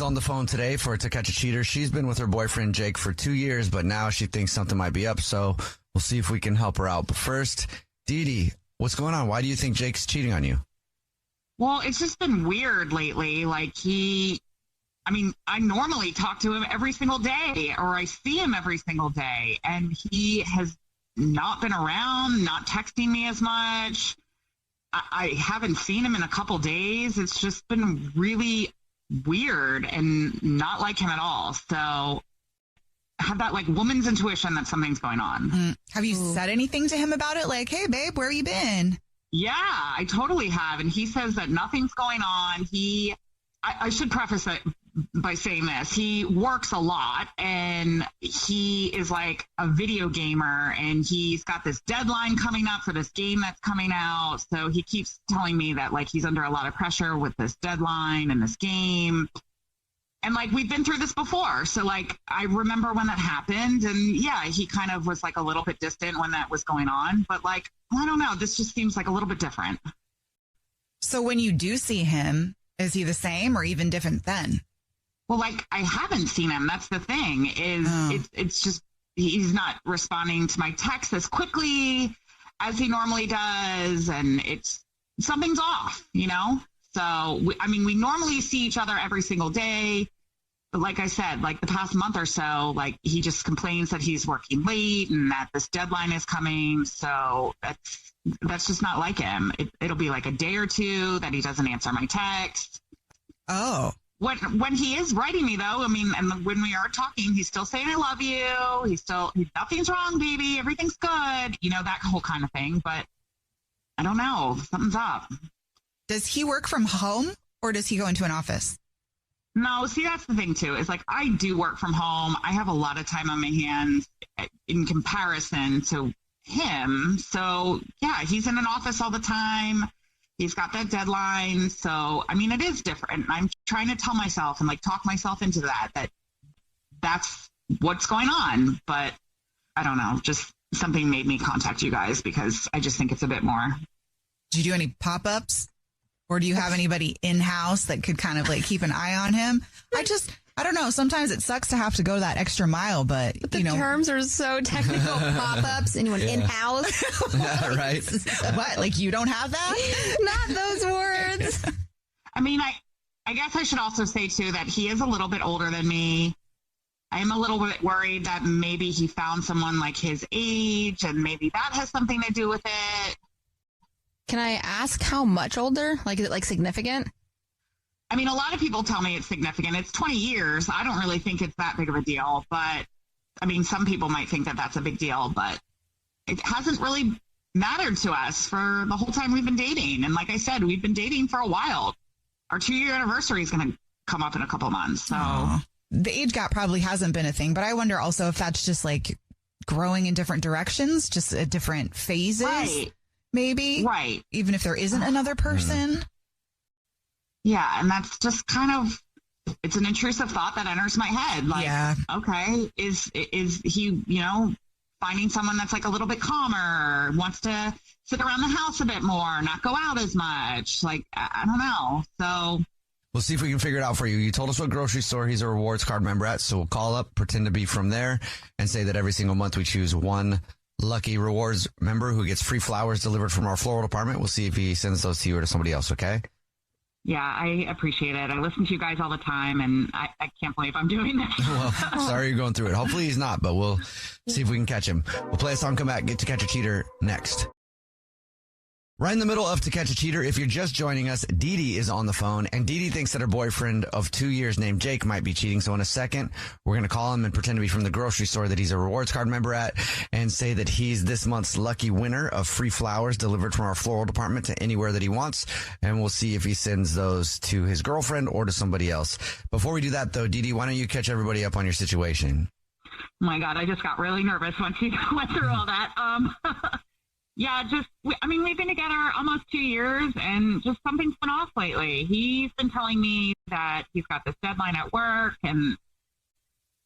is on the phone today for To Catch a Cheater. She's been with her boyfriend, Jake, for 2 years, but now she thinks something might be up, so we'll see if we can help her out. But first, Dee, what's going on? Why do you think Jake's cheating on you? Well, it's just been weird lately. Like I normally talk to him every single day, or I see him every single day, and he has not been around, not texting me as much. I haven't seen him in a couple days. It's just been really weird and not like him at all. So I have that like woman's intuition that something's going on. Have you said anything to him about it? Like, hey, babe, where you been? Yeah, I totally have. And he says that nothing's going on. I should preface it by saying this. He works a lot, and he is like a video gamer, and he's got this deadline coming up for this game that's coming out. So he keeps telling me that like he's under a lot of pressure with this deadline and this game. And like we've been through this before. So like I remember when that happened, and yeah, he kind of was like a little bit distant when that was going on. But like, I don't know, this just seems like a little bit different. So when you do see him, is he the same or even different then? Well, like I haven't seen him. That's the thing it's just he's not responding to my texts as quickly as he normally does. And something's off, you know? So, we normally see each other every single day. But like I said, like the past month or so, like he just complains that he's working late and that this deadline is coming. So that's just not like him. It'll be like a day or two that he doesn't answer my text. Oh. When he is writing me, though, and when we are talking, he's still saying, I love you. Nothing's wrong, baby. Everything's good. You know, that whole kind of thing. But I don't know. Something's up. Does he work from home or does he go into an office? No, see, that's the thing, too, is like I do work from home. I have a lot of time on my hands in comparison to him. So, yeah, he's in an office all the time. He's got that deadline. So, it is different. I'm trying to tell myself and like talk myself into that's what's going on. But I don't know, just something made me contact you guys because I just think it's a bit more. Did you do any pop-ups? Or do you have anybody in-house that could kind of like keep an eye on him? I don't know. Sometimes it sucks to have to go that extra mile, but the terms are so technical. Pop-ups, anyone in-house. Yeah, right. What? Like you don't have that? Not those words. I guess I should also say too that he is a little bit older than me. I am a little bit worried that maybe he found someone like his age and maybe that has something to do with it. Can I ask how much older? Like, is it like significant? A lot of people tell me it's significant. It's 20 years. I don't really think it's that big of a deal, but some people might think that that's a big deal, but it hasn't really mattered to us for the whole time we've been dating. And like I said, we've been dating for a while. Our 2-year anniversary is going to come up in a couple of months. So the age gap probably hasn't been a thing, but I wonder also if that's just like growing in different directions, just at different phases. Right. Maybe. Right. Even if there isn't another person. Yeah. And that's just kind of, it's an intrusive thought that enters my head. Like, yeah. Okay, is he, finding someone that's like a little bit calmer, wants to sit around the house a bit more, not go out as much. Like, I don't know. So we'll see if we can figure it out for you. You told us what grocery store he's a rewards card member at. So we'll call up, pretend to be from there and say that every single month we choose one lucky rewards member who gets free flowers delivered from our floral department. We'll see if he sends those to you or to somebody else, okay? Yeah, I appreciate it. I listen to you guys all the time, and I can't believe I'm doing this. Well, sorry you're going through it. Hopefully he's not, but we'll see if we can catch him. We'll play a song, come back, get To Catch a Cheater next. Right in the middle of To Catch a Cheater, if you're just joining us, Dee is on the phone, and Dee thinks that her boyfriend of 2 years named Jake might be cheating. So in a second, we're going to call him and pretend to be from the grocery store that he's a rewards card member at and say that he's this month's lucky winner of free flowers delivered from our floral department to anywhere that he wants. And we'll see if he sends those to his girlfriend or to somebody else. Before we do that, though, Dee, why don't you catch everybody up on your situation? Oh my God, I just got really nervous once you went through all that. Yeah, we've been together almost 2 years, and just something's been off lately. He's been telling me that he's got this deadline at work, and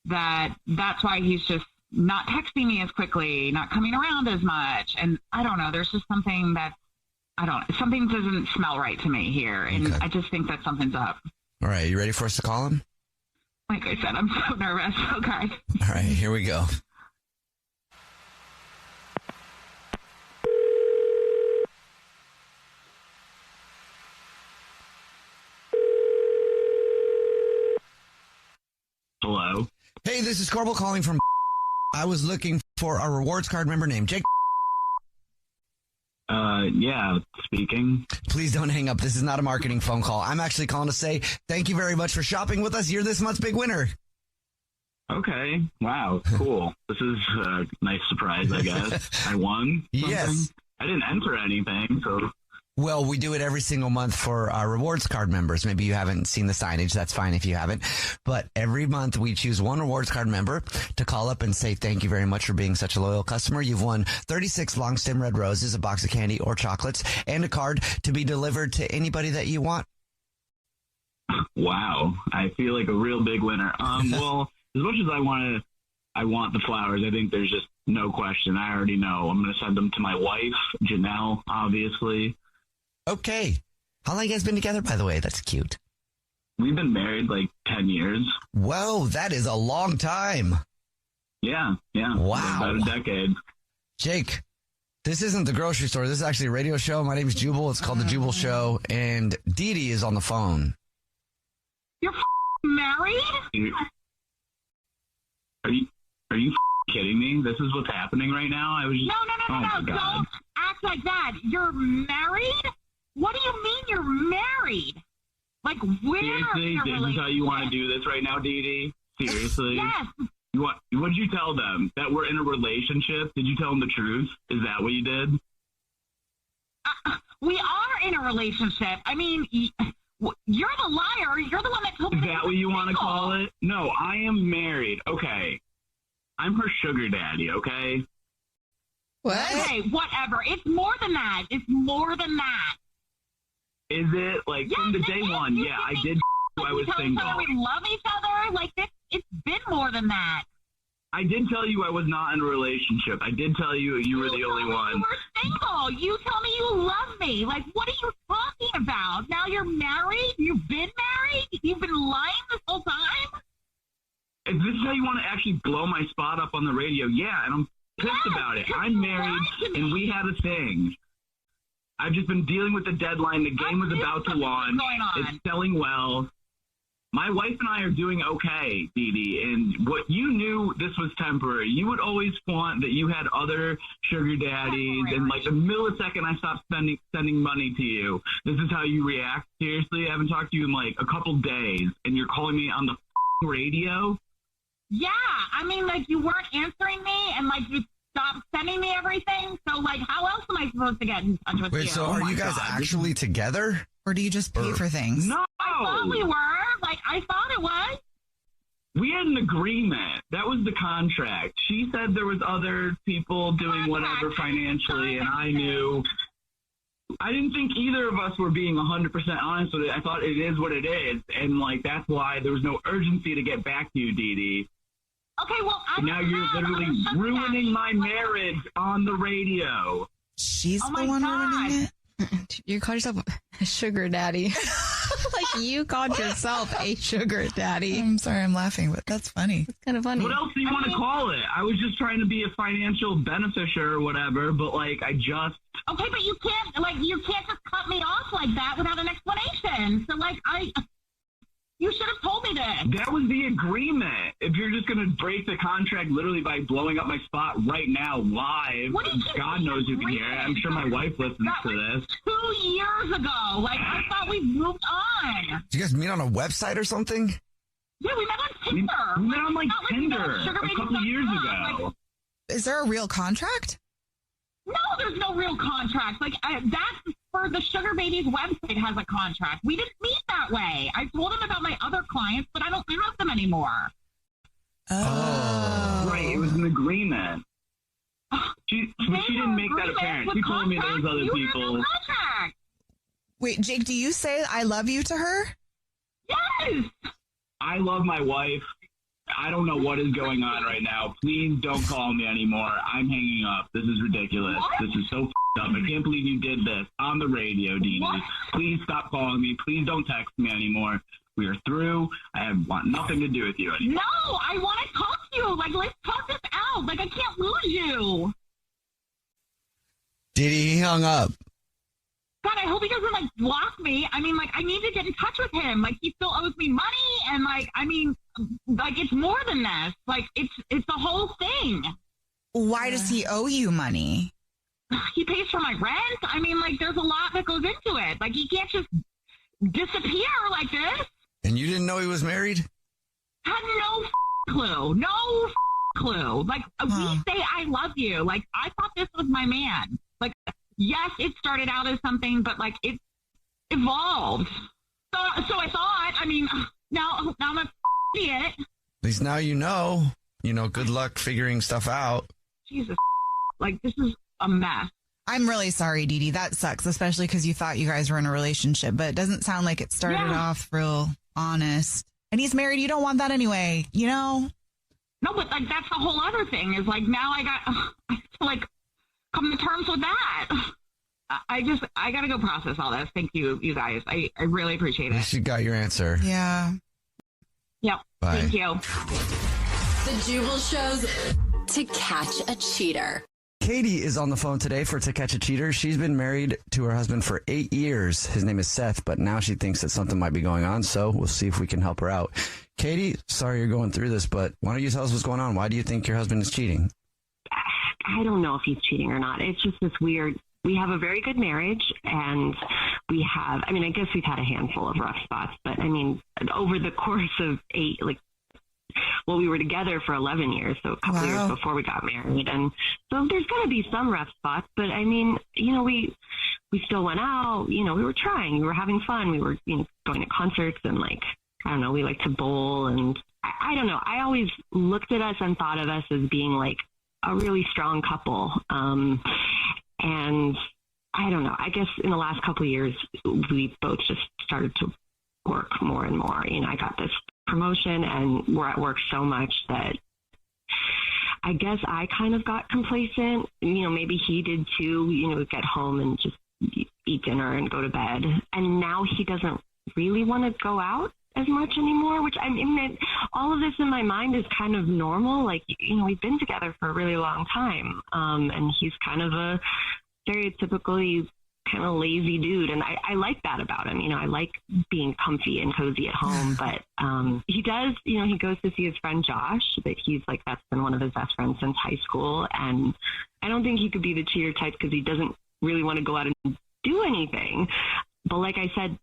that's why he's just not texting me as quickly, not coming around as much. And I don't know, there's just something something doesn't smell right to me here, and okay. I just think that something's up. All right, you ready for us to call him? Like I said, I'm so nervous. Okay. All right, here we go. Hello. Hey, this is Corbel calling from. I was looking for a rewards card member named Jake. Yeah, speaking. Please don't hang up. This is not a marketing phone call. I'm actually calling to say thank you very much for shopping with us. You're this month's big winner. Okay. Wow. Cool. This is a nice surprise, I guess. I won something? Yes. I didn't enter anything, so. Well, we do it every single month for our rewards card members. Maybe you haven't seen the signage. That's fine if you haven't. But every month we choose one rewards card member to call up and say thank you very much for being such a loyal customer. You've won 36 long stem red roses, a box of candy or chocolates, and a card to be delivered to anybody that you want. Wow. I feel like a real big winner. Well, as much as I want the flowers, I think there's just no question. I already know. I'm going to send them to my wife, Janelle, obviously. Okay. How long you guys been together, by the way? That's cute. We've been married like 10 years. Whoa, that is a long time. Yeah. Wow. About a decade. Jake, this isn't the grocery store. This is actually a radio show. My name is Jubal. It's called The Jubal Show. And Dee Dee is on the phone. You're married? Are you kidding me? This is what's happening right now? I was just, No. my God. Don't act like that. You're married? What do you mean you're married? Like, where? Seriously? This is how you want to do this right now, Dee Dee? Seriously? Yes. What did you tell them? That we're in a relationship? Did you tell them the truth? Is that what you did? We are in a relationship. I mean, you're the liar. You're the one that told me. Is that what you want to call it? No, I am married. Okay. I'm her sugar daddy, okay? What? Okay, whatever. It's more than that. It's more than that. Is it? Like, from the day one, yeah, I did I was single. We love each other. Like, it's been more than that. I did tell you I was not in a relationship. I did tell you you were the only one. You were single. You tell me you love me. Like, what are you talking about? Now you're married? You've been married? You've been lying this whole time? If this is how you want to actually blow my spot up on the radio, yeah, and I'm pissed about it. I'm married, and we had a thing. I've just been dealing with the deadline. The game was about to launch. It's selling well. My wife and I are doing okay, Dee Dee, and what you knew this was temporary. You would always want that you had other sugar daddies, and like the millisecond I stopped sending money to you, this is how you react. Seriously, I haven't talked to you in like a couple days, and you're calling me on the radio? Yeah, I mean, like, you weren't answering me, and like, you stopped sending me everything, so like, how else am I supposed to get in touch with you? Wait, so are you guys actually together? Or do you just pay for things? No! I thought we were. Like, I thought it was. We had an agreement. That was the contract. She said there was other people doing whatever financially, and I knew. I didn't think either of us were being 100% honest with it. I thought it is what it is, and like that's why there was no urgency to get back to you, Dee Dee. Okay, well, now you're literally ruining my marriage on the radio. She's the one ruining it? You call yourself a sugar daddy. Like you called yourself a sugar daddy. I'm sorry, I'm laughing, but that's funny. It's kind of funny. What else do you want to call it? I was just trying to be a financial beneficiary or whatever, but like I just... Okay, but you can't just cut me off like that without an explanation. So like you should have told me this. That was the agreement. If you're just going to break the contract literally by blowing up my spot right now live, God knows who can hear it. I'm sure my wife listens to this. 2 years ago. Like, I thought we moved on. Did you guys meet on a website or something? Yeah, we met on Tinder. We met on like Tinder a couple years ago. Like, Is there a real contract? no, there's no real contract. Like, that's for the Sugar Babies website has a contract. We didn't meet that way. I told him about my other clients, but I don't have them anymore. Oh. Right, it was an agreement. She didn't make that apparent. She told me there was other people. Wait, Jake, do you say I love you to her? Yes! I love my wife. I don't know what is going on right now. Please don't call me anymore. I'm hanging up. This is ridiculous. What? This is so up. I can't believe you did this on the radio, Dee Dee. Please stop calling me. Please don't text me anymore. We are through. I want nothing to do with you anymore. No, I want to talk to you. Like, let's talk this out. Like, I can't lose you. He hung up. God, I hope he doesn't, like, block me. I mean, like, I need to get in touch with him. Like, he still owes me money. And, like, I mean, like, it's more than this. Like, it's the whole thing. Why does he owe you money? He pays for my rent. I mean, like, there's a lot that goes into it. Like, he can't just disappear like this. And you didn't know he was married? Had no clue. No clue. Like, we say I love you. Like, I thought this was my man. Like, yes, it started out as something, but, like, it evolved. So I thought, I mean, now I'm an idiot. At least now you know. You know, good luck figuring stuff out. Jesus. Like, this is a mess. I'm really sorry, Dee Dee. That sucks, especially because you thought you guys were in a relationship, but it doesn't sound like it started off real honest. And he's married. You don't want that anyway, you know? No, but, like, that's the whole other thing is, like, now I have to, like, come to terms with that. I got to go process all this. Thank you, you guys. I really appreciate At it. least you got your answer. Yeah. Yep. Bye. Thank you. The Jubal Show's To Catch a Cheater. Katie is on the phone today for To Catch a Cheater. She's been married to her husband for 8 years. His name is Seth, but now she thinks that something might be going on, so we'll see if we can help her out. Katie, sorry you're going through this, but why don't you tell us what's going on? Why do you think your husband is cheating? I don't know if he's cheating or not. It's just this weird, we have a very good marriage and we have, I mean, I guess we've had a handful of rough spots, but I mean, over the course of we were together for 11 years, so a couple of years before we got married. And so there's going to be some rough spots, but I mean, you know, we still went out, you know, we were trying, we were having fun. We were, you know, going to concerts and like, I don't know, we like to bowl and I don't know. I always looked at us and thought of us as being like a really strong couple. And I don't know, I guess in the last couple of years, we both just started to work more and more. You know, I got this promotion and we're at work so much that I guess I kind of got complacent. You know, maybe he did too, you know, get home and just eat dinner and go to bed. And now he doesn't really want to go out as much anymore, which I mean, all of this in my mind is kind of normal. Like, you know, we've been together for a really long time. And he's kind of a stereotypically kind of lazy dude. And I like that about him. You know, I like being comfy and cozy at home, but he does, you know, he goes to see his friend Josh, but he's like, that's been one of his best friends since high school. And I don't think he could be the cheater type because he doesn't really want to go out and do anything. But like I said,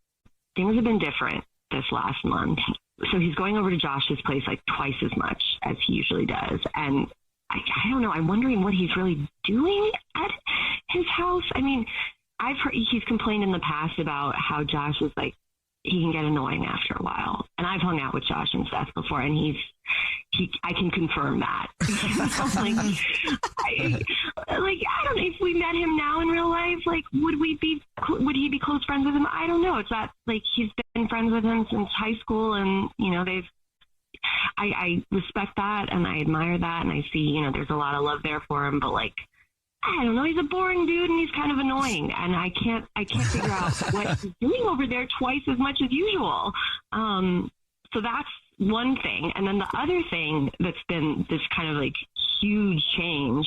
things have been different this last month. So he's going over to Josh's place like twice as much as he usually does. And I don't know, I'm wondering what he's really doing at his house. I mean, I've heard he's complained in the past about how Josh is like, he can get annoying after a while. And I've hung out with Josh and Seth before, and I can confirm that. So, I don't know if we met him now in real life, like, would he be close friends with him? I don't know. It's not like he's been friends with him since high school, and, you know, I respect that and I admire that, and I see, you know, there's a lot of love there for him, but like, I don't know, he's a boring dude and he's kind of annoying, and I can't figure out what he's doing over there twice as much as usual. So that's one thing. And then the other thing that's been this kind of like huge change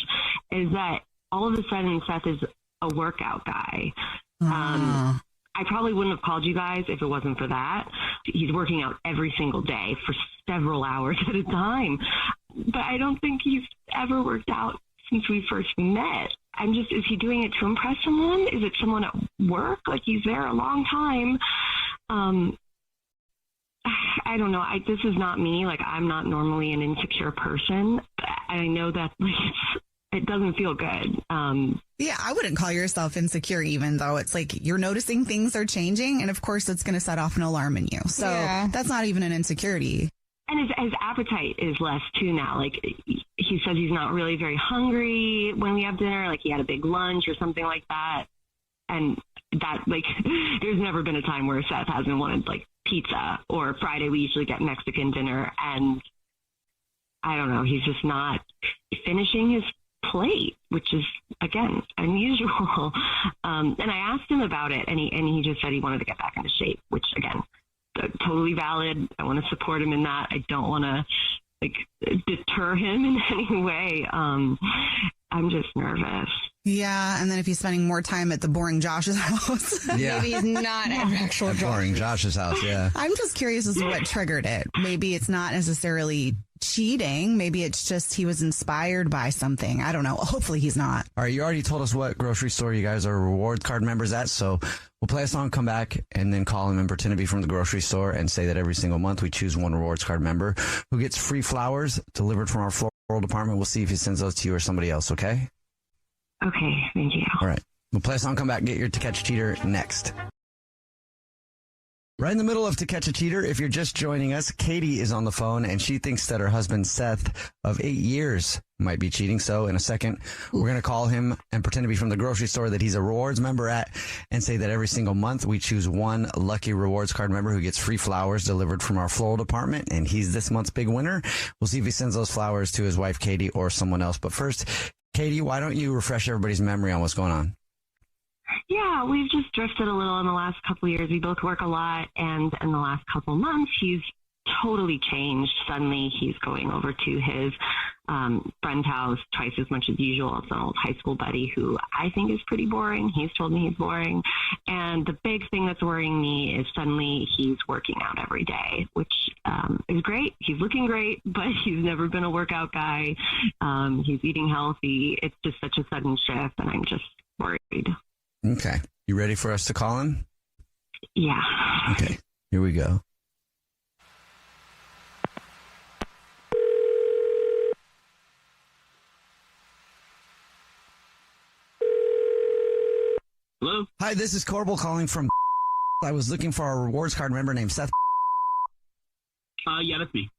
is that all of a sudden Seth is a workout guy. I probably wouldn't have called you guys if it wasn't for that. He's working out every single day for several hours at a time. But I don't think he's ever worked out since we first met. Is he doing it to impress someone? Is it someone at work? Like, he's there a long time. I don't know. This is not me. Like, I'm not normally an insecure person. I know that, like, it doesn't feel good. Yeah, I wouldn't call yourself insecure, even though it's like you're noticing things are changing. And of course, it's going to set off an alarm in you. So that's not even an insecurity. And his appetite is less too now. Like, he says he's not really very hungry when we have dinner. Like, he had a big lunch or something like that. And that, like, there's never been a time where Seth hasn't wanted, like, pizza, or Friday we usually get Mexican dinner. And I don't know, he's just not finishing his plate, which is, again, unusual. And I asked him about it, and he just said he wanted to get back into shape, which, again, totally valid. I want to support him in that. I don't want to deter him in any way. I'm just nervous. Yeah, and then if he's spending more time at the boring Josh's house. Yeah. Maybe he's not an actual Boring Josh's house, yeah. I'm just curious as to what triggered it. Maybe it's not necessarily cheating. Maybe it's just he was inspired by something. I don't know. Hopefully he's not. All right, you already told us what grocery store you guys are reward card members at, so we'll play a song, come back, and then call him and pretend to be from the grocery store and say that every single month we choose one rewards card member who gets free flowers delivered from our floral department. We'll see if he sends those to you or somebody else, okay? Okay, thank you. All right. We'll play a song, come back, get your To Catch a Cheater next. Right in the middle of To Catch a Cheater, if you're just joining us, Katie is on the phone, and she thinks that her husband, Seth, of 8 years, might be cheating. So in a second, we're going to call him and pretend to be from the grocery store that he's a rewards member at and say that every single month we choose one lucky rewards card member who gets free flowers delivered from our floral department, and he's this month's big winner. We'll see if he sends those flowers to his wife, Katie, or someone else. But first, Katie, why don't you refresh everybody's memory on what's going on? Yeah, we've just drifted a little in the last couple of years. We both work a lot, and in the last couple of months, he's totally changed. Suddenly, he's going over to his friend's house twice as much as usual. It's an old high school buddy who I think is pretty boring. He's told me he's boring. And the big thing that's worrying me is suddenly he's working out every day, which is great. He's looking great, but he's never been a workout guy. He's eating healthy. It's just such a sudden shift, and I'm just worried. Okay. You ready for us to call him? Yeah. Okay. Here we go. Hello? Hi, this is Corbel calling from I was looking for a rewards card member named Seth. Yeah, that's me.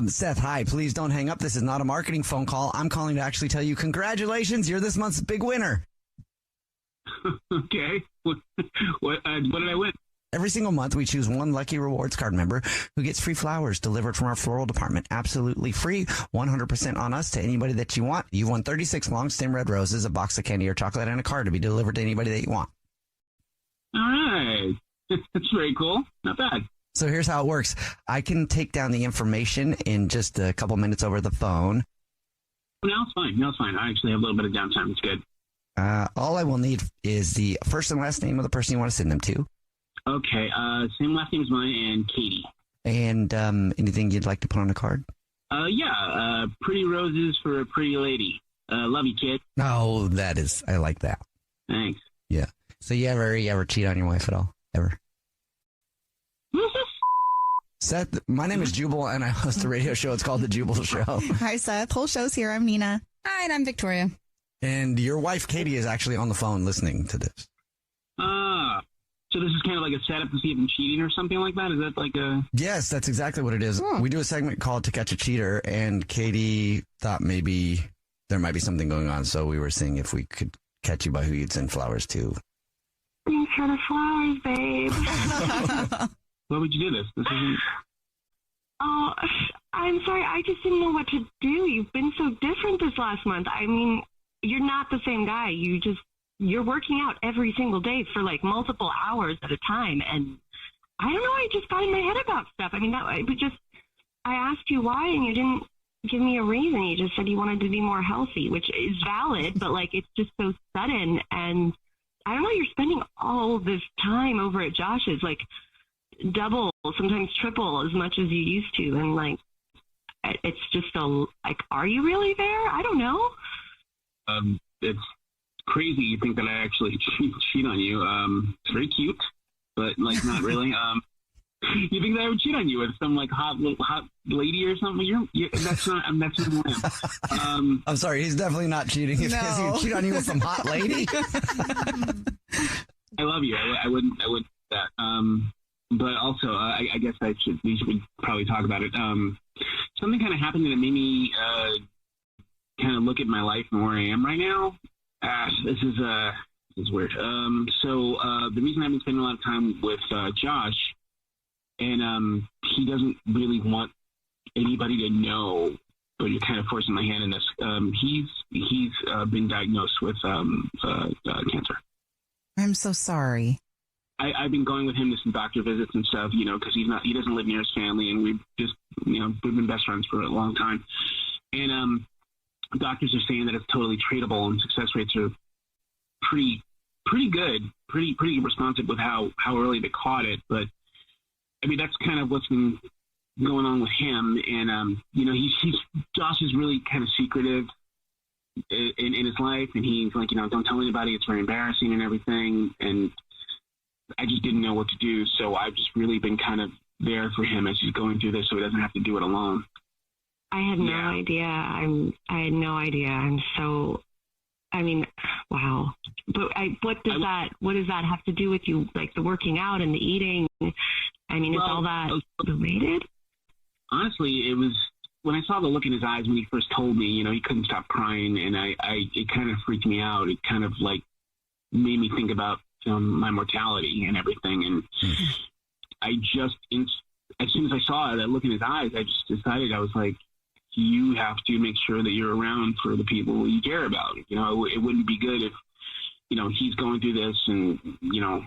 Seth, hi. Please don't hang up. This is not a marketing phone call. I'm calling to actually tell you congratulations. You're this month's big winner. Okay. What did I win? Every single month, we choose one lucky rewards card member who gets free flowers delivered from our floral department. Absolutely free, 100% on us to anybody that you want. You've won 36 long stem red roses, a box of candy or chocolate, and a card to be delivered to anybody that you want. All right. That's very cool. Not bad. So here's how it works. I can take down the information in just a couple minutes over the phone. No, it's fine. No, it's fine. I actually have a little bit of downtime. It's good. All I will need is the first and last name of the person you want to send them to. Okay. Same last name as mine, and Katie. And anything you'd like to put on a card? Yeah. Pretty roses for a pretty lady. Love you, kid. Oh, I like that. Thanks. Yeah. So you ever cheat on your wife at all? Ever? Who's this? Seth, my name is Jubal, and I host a radio show. It's called The Jubal Show. Hi, Seth. Whole show's here. I'm Nina. Hi, and I'm Victoria. And your wife, Katie, is actually on the phone listening to this. So this is kind of like a setup to see if I'm cheating or something like that? Is that like a... Yes, that's exactly what it is. Oh. We do a segment called To Catch a Cheater, and Katie thought maybe there might be something going on, so we were seeing if we could catch you by who you'd send flowers to. Thanks for the flowers, babe. Why would you do this? This isn't... Oh, I'm sorry. I just didn't know what to do. You've been so different this last month. I mean, you're not the same guy. You're working out every single day for like multiple hours at a time. And I don't know. I just got in my head about stuff. I mean, I asked you why and you didn't give me a reason. You just said you wanted to be more healthy, which is valid, but like, it's just so sudden. And I don't know, you're spending all this time over at Josh's, like double, sometimes triple as much as you used to. And like, it's just so like, are you really there? I don't know. It's crazy you think that I actually cheat on you. It's very cute, but like not really. You think that I would cheat on you with some like hot lady or something? That's not who I am. I'm sorry, he's definitely not cheating. If he would cheat on you with some hot lady. I love you. I wouldn't do that. But also, I guess we should probably talk about it. Something kind of happened that made me kind of look at my life and where I am right now. This is weird. So the reason I've been spending a lot of time with Josh, and he doesn't really want anybody to know, but you're kind of forcing my hand in this. He's been diagnosed with cancer. I'm so sorry. I've been going with him to some doctor visits and stuff, you know, because he doesn't live near his family, and we've just, you know, we've been best friends for a long time. And doctors are saying that it's totally treatable, and success rates are pretty good, pretty responsive with how early they caught it. But I mean, that's kind of what's been going on with him. And you know, Josh is really kind of secretive in his life, and he's like, you know, don't tell anybody, it's very embarrassing and everything. And I just didn't know what to do, so I've just really been kind of there for him as he's going through this, so he doesn't have to do it alone. I had no idea. I had no idea. I'm so, I mean, wow. But what does that have to do with you? Like the working out and the eating? I mean, is all that related? Honestly, it was when I saw the look in his eyes when he first told me, you know, he couldn't stop crying, and it kind of freaked me out. It kind of like made me think about my mortality and everything. And I just, as soon as I saw that look in his eyes, I just decided, I was like, you have to make sure that you're around for the people you care about. You know, it wouldn't be good if, you know, he's going through this and, you know,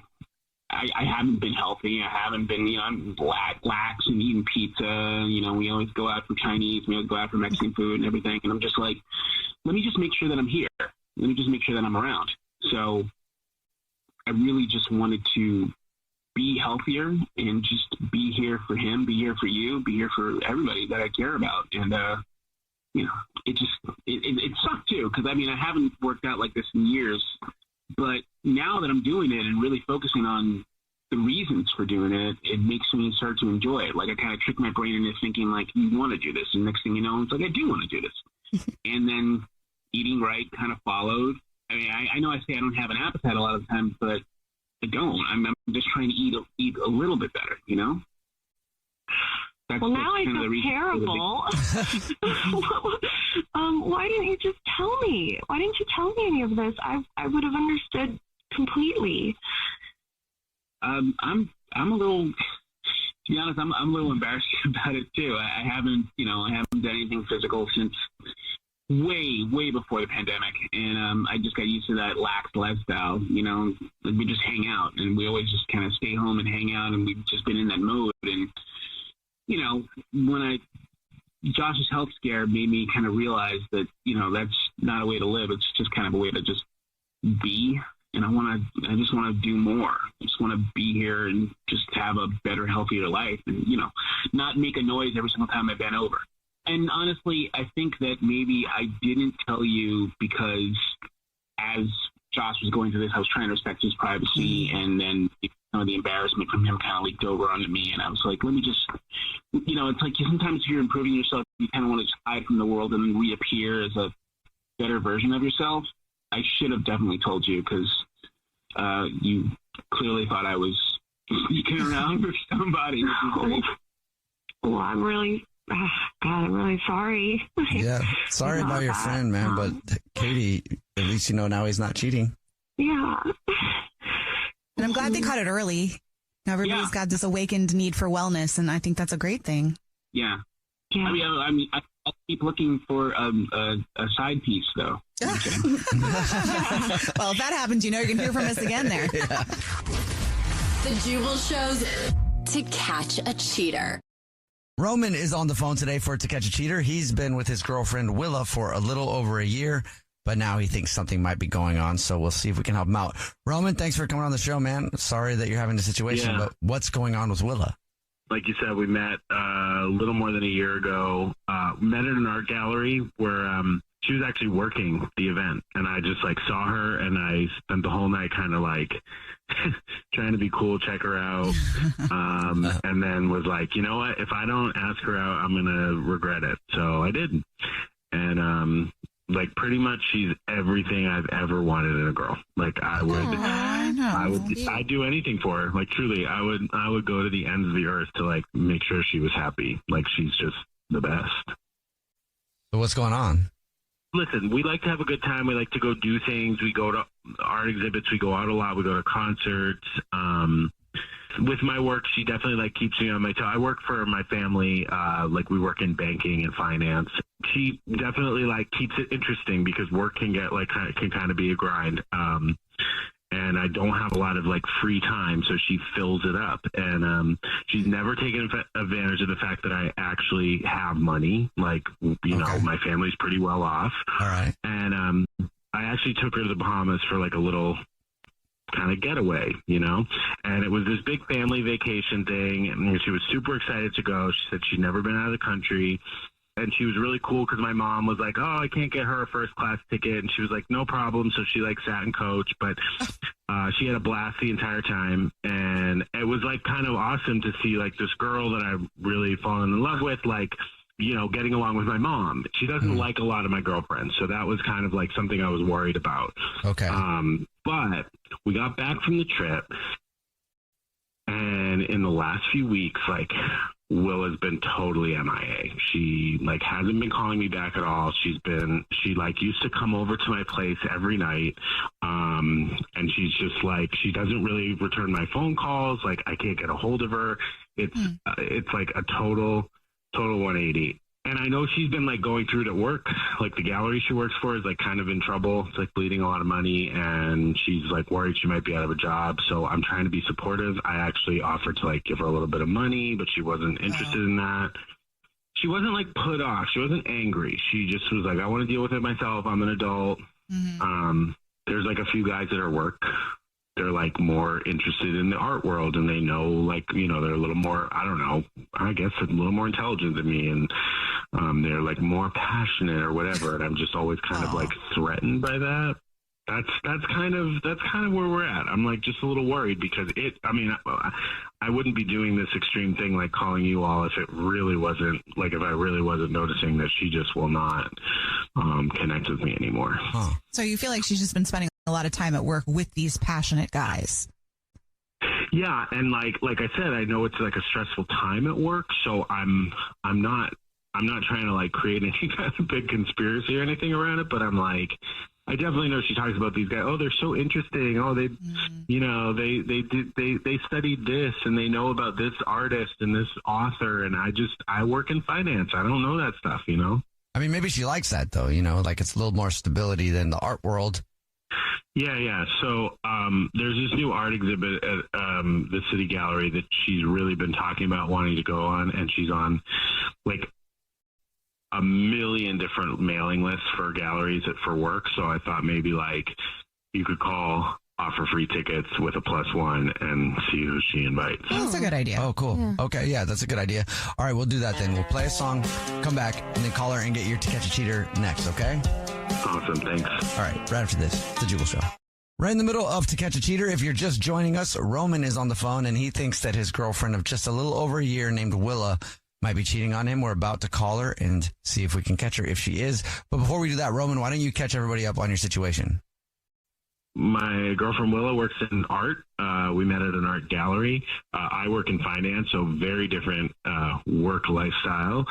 I haven't been healthy. I haven't been, you know, I'm lax and eating pizza. You know, we always go out for Chinese, we always go out for Mexican food and everything. And I'm just like, let me just make sure that I'm here. Let me just make sure that I'm around. So I really just wanted to be healthier and just be here for him, be here for you, be here for everybody that I care about. And, you know, it sucked too. Cause I mean, I haven't worked out like this in years, but now that I'm doing it and really focusing on the reasons for doing it, it makes me start to enjoy it. Like I kind of trick my brain into thinking like, you want to do this. And next thing you know, it's like, I do want to do this. And then eating right kind of followed. I mean, I know I say I don't have an appetite a lot of the times, but I don't. I'm just trying to eat a little bit better, you know? Well, now I feel terrible. Why didn't you just tell me? Why didn't you tell me any of this? I would have understood completely. I'm a little, to be honest, I'm a little embarrassed about it too. I haven't done anything physical since way before the pandemic, and I just got used to that lax lifestyle. You know, we just hang out, and we always just kind of stay home and hang out, and we've just been in that mode. And you know, when Josh's health scare made me kind of realize that, you know, that's not a way to live. It's just kind of a way to just be. And I just want to do more. I just want to be here and just have a better, healthier life, and, you know, not make a noise every single time I bend over. And honestly, I think that maybe I didn't tell you because as Josh was going through this, I was trying to respect his privacy, and then some of the embarrassment from him kind of leaked over onto me. And I was like, let me just, you know, it's like sometimes if you're improving yourself, you kind of want to just hide from the world and then reappear as a better version of yourself. I should have definitely told you because you clearly thought I was sneaking around for somebody. Which is great. Well, I'm really sorry. Yeah, sorry about your friend, man. But Katie, at least you know now he's not cheating. Yeah. And I'm glad they caught it early. Now everybody's got this awakened need for wellness, and I think that's a great thing. Yeah. I mean, I'll keep looking for a side piece, though. Well, if that happens, you know you're going to hear from us again there. Yeah. The Jubal Show's To Catch a Cheater. Roman is on the phone today for To Catch a Cheater. He's been with his girlfriend Willa for a little over a year, but now he thinks something might be going on, so we'll see if we can help him out. Roman, thanks for coming on the show, man. Sorry that you're having this situation, but what's going on with Willa? Like you said, we met a little more than a year ago. Met at an art gallery where she was actually working the event, and I just like saw her, and I spent the whole night kind of like trying to be cool, check her out, and then was like, you know what? If I don't ask her out, I'm gonna regret it. So I did, and like pretty much she's everything I've ever wanted in a girl. Like I'd do anything for her. Like truly, I would go to the ends of the earth to like make sure she was happy. Like she's just the best. So what's going on? Listen, we like to have a good time. We like to go do things. We go to art exhibits. We go out a lot. We go to concerts. With my work, she definitely like keeps me on my toe. I work for my family. Like we work in banking and finance. She definitely like keeps it interesting because work can get like can kind of be a grind. and I don't have a lot of like free time, so she fills it up. And she's never taken advantage of the fact that I actually have money. Like, you know, my family's pretty well off. All right. And I actually took her to the Bahamas for like a little kind of getaway, you know, and it was this big family vacation thing, and she was super excited to go. She said she'd never been out of the country. And she was really cool because my mom was like, oh, I can't get her a first class ticket. And she was like, no problem. So she like sat in coach, but she had a blast the entire time. And it was like kind of awesome to see like this girl that I've really fallen in love with, like, you know, getting along with my mom. She doesn't like a lot of my girlfriends. So that was kind of like something I was worried about. Okay. But we got back from the trip. And in the last few weeks, like, Will has been totally MIA. She like hasn't been calling me back at all. She like used to come over to my place every night. And she's just like, she doesn't really return my phone calls. Like, I can't get a hold of her. It's like a total 180. And I know she's been like going through it at work. Like the gallery she works for is like kind of in trouble. It's like bleeding a lot of money, and she's like worried she might be out of a job. So I'm trying to be supportive. I actually offered to like give her a little bit of money, but she wasn't interested in that. She wasn't like put off. She wasn't angry. She just was like, I want to deal with it myself. I'm an adult. There's like a few guys at her work. They're like more interested in the art world, and they know, like, you know, they're a little more, I don't know, I guess a little more intelligent than me. And they're like more passionate or whatever. And I'm just always kind of like threatened by that. That's kind of where we're at. I'm like just a little worried because I wouldn't be doing this extreme thing like calling you all if I really wasn't noticing that she just will not connect with me anymore. So you feel like she's just been spending a lot of time at work with these passionate guys. Yeah, and like I said, I know it's like a stressful time at work, so I'm not trying to like create any kind of big conspiracy or anything around it, but I'm like, I definitely know she talks about these guys. Oh, they're so interesting. Oh, they, you know, they studied this and they know about this artist and this author. And I work in finance. I don't know that stuff, you know? I mean, maybe she likes that though, you know, like it's a little more stability than the art world. Yeah. So, there's this new art exhibit at, the City Gallery that she's really been talking about wanting to go on. And she's on like a million different mailing lists for galleries for work. So I thought maybe like you could call, offer free tickets with a +1 and see who she invites. Oh, that's a good idea. Oh, cool. Yeah. Okay. Yeah, that's a good idea. All right. We'll do that then. We'll play a song, come back, and then call her and get your To Catch a Cheater next. Okay. Awesome. Thanks. All right. Right after this, it's the Jubal Show. Right in the middle of To Catch a Cheater. If you're just joining us, Roman is on the phone and he thinks that his girlfriend of just a little over a year named Willa might be cheating on him. We're about to call her and see if we can catch her if she is. But before we do that, Roman, why don't you catch everybody up on your situation? My girlfriend Willa works in art. We met at an art gallery. I work in finance, so very different work lifestyle.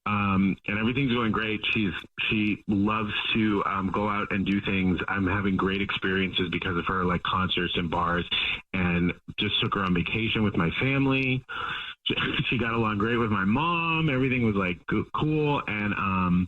And everything's going great. She loves to go out and do things. I'm having great experiences because of her, like concerts and bars, and just took her on vacation with my family. She got along great with my mom. Everything was like cool. And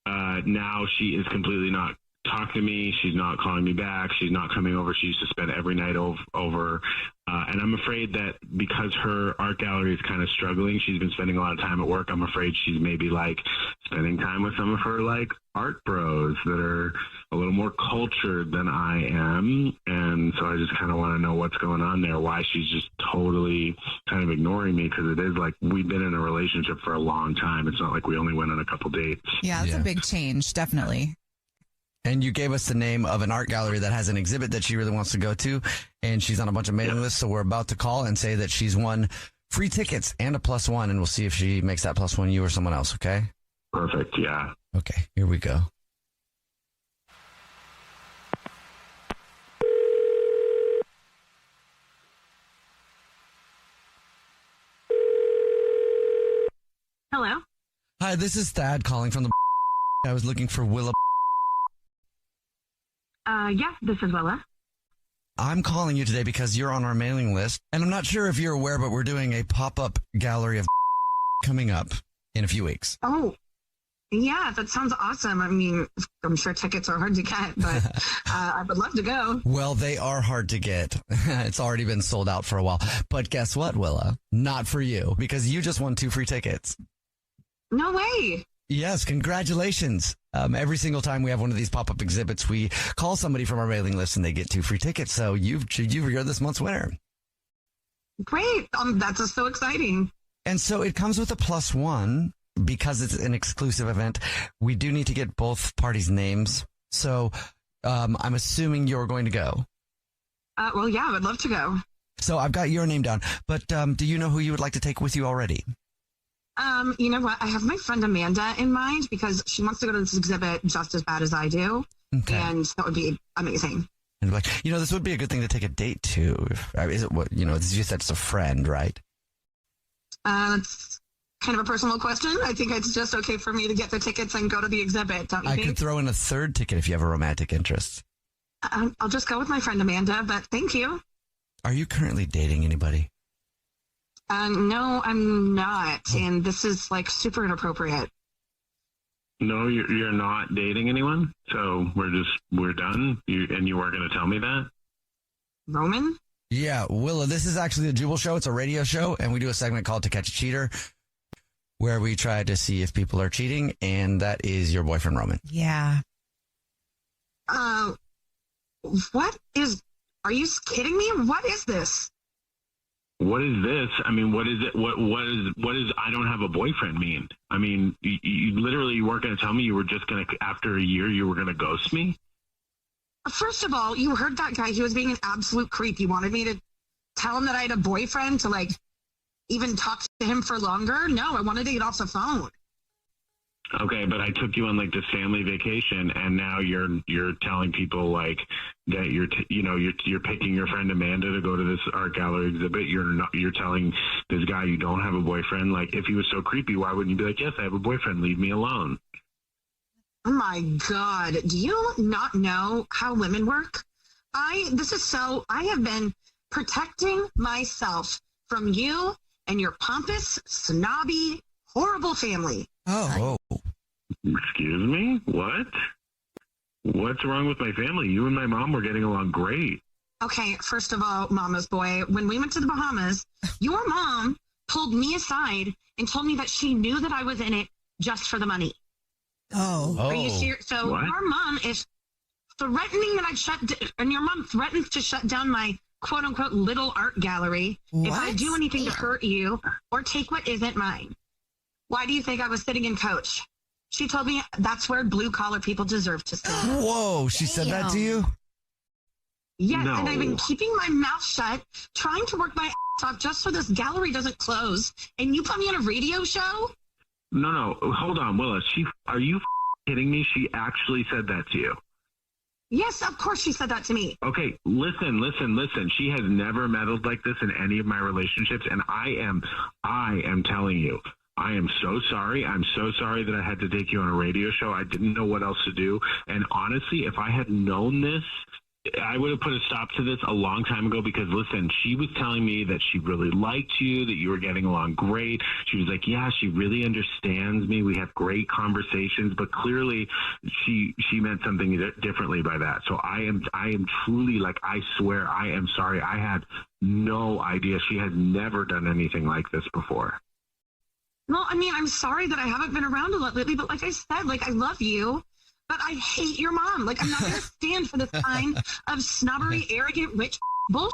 now she is completely not talking to me. She's not calling me back. She's not coming over. She used to spend every night over. And I'm afraid that because her art gallery is kind of struggling, she's been spending a lot of time at work. I'm afraid she's maybe like spending time with some of her like art bros that are a little more cultured than I am. And so I just kind of want to know what's going on there, why she's just totally kind of ignoring me, because it is like we've been in a relationship for a long time. It's not like we only went on a couple dates. Yeah, it's a big change, definitely. And you gave us the name of an art gallery that has an exhibit that she really wants to go to. And she's on a bunch of mailing lists. So we're about to call and say that she's won free tickets and a +1. And we'll see if she makes that +1 you or someone else. Okay. Perfect. Yeah. Okay. Here we go. Hello. Hi, this is Thad calling from the. I was looking for Willa. Yeah, this is Willa. I'm calling you today because you're on our mailing list, and I'm not sure if you're aware, but we're doing a pop-up gallery of coming up in a few weeks. Oh, Yeah, that sounds awesome. I mean, I'm sure tickets are hard to get, but I would love to go. Well, they are hard to get. It's already been sold out for a while. But guess what, Willa? Not for you, because you just won 2 free tickets. No way. Yes, congratulations. Every single time we have one of these pop-up exhibits, we call somebody from our mailing list and they get 2 free tickets. So you're this month's winner. Great. That's just so exciting. And so it comes with a +1 because it's an exclusive event. We do need to get both parties' names. So I'm assuming you're going to go. Well, yeah, I would love to go. So I've got your name down, but do you know who you would like to take with you already? You know what? I have my friend Amanda in mind because she wants to go to this exhibit just as bad as I do. Okay. And that would be amazing. And like, this would be a good thing to take a date to. Is it what, you said it's a friend, right? It's kind of a personal question. I think it's just okay for me to get the tickets and go to the exhibit, don't you I think? could throw in a 3rd ticket if you have a romantic interest. I'll just go with my friend Amanda, but thank you. Are you currently dating anybody? No, I'm not. And this is like super inappropriate. No, you're not dating anyone. So we're done. You weren't going to tell me that. Roman? Yeah, Willa, this is actually the Jubal Show. It's a radio show, and we do a segment called To Catch a Cheater, where we try to see if people are cheating, and that is your boyfriend, Roman. Yeah. Are you kidding me? What is this? What is this? I mean, what is it? What is I don't have a boyfriend mean? I mean, you literally weren't going to tell me you were just going to, after a year, you were going to ghost me? First of all, you heard that guy. He was being an absolute creep. You wanted me to tell him that I had a boyfriend to, like, even talk to him for longer? No, I wanted to get off the phone. Okay, but I took you on like this family vacation, and now you're telling people like that you're picking your friend Amanda to go to this art gallery exhibit. You're telling this guy you don't have a boyfriend. Like, if he was so creepy, why wouldn't you be like, yes, I have a boyfriend, leave me alone? Oh my God. Do you not know how women work? I have been protecting myself from you and your pompous, snobby, horrible family. Oh. Excuse me? What? What's wrong with my family? You and my mom were getting along great. Okay, first of all, Mama's boy, when we went to the Bahamas, your mom pulled me aside and told me that she knew that I was in it just for the money. Oh. Are you serious? So What? your mom is threatening that and your mom threatens to shut down my quote unquote little art gallery if I do anything to hurt you or take what isn't mine. Why do you think I was sitting in Coach? She told me that's where blue collar people deserve to sit. Whoa, she said that to you? Yes, No. and I've been keeping my mouth shut, trying to work my ass off just so this gallery doesn't close. And you put me on a radio show? No, hold on, Willa. Are you kidding me? She actually said that to you. Yes, of course she said that to me. Okay, listen. She has never meddled like this in any of my relationships, and I am telling you, I am so sorry. I'm so sorry that I had to take you on a radio show. I didn't know what else to do. And honestly, if I had known this, I would have put a stop to this a long time ago because, listen, she was telling me that she really liked you, that you were getting along great. She was like, yeah, she really understands me. We have great conversations, but clearly she meant something differently by that. So I am truly, like, I swear, I am sorry. I had no idea. She has never done anything like this before. Well, I mean, I'm sorry that I haven't been around a lot lately, but like I said, like, I love you. But I hate your mom. Like, I'm not going to stand for this kind of snobbery, arrogant, rich bullshit.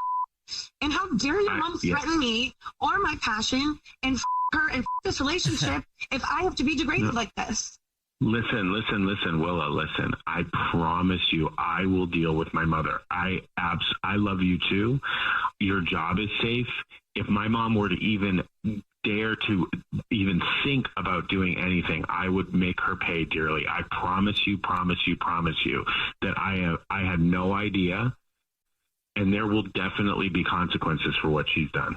And how dare your mom threaten me or my passion and her and this relationship if I have to be degraded like this? Listen, Willa, listen. I promise you, I will deal with my mother. I love you too. Your job is safe. If my mom were to even dare to even think about doing anything, I would make her pay dearly. I promise you that I had no idea, and there will definitely be consequences for what she's done.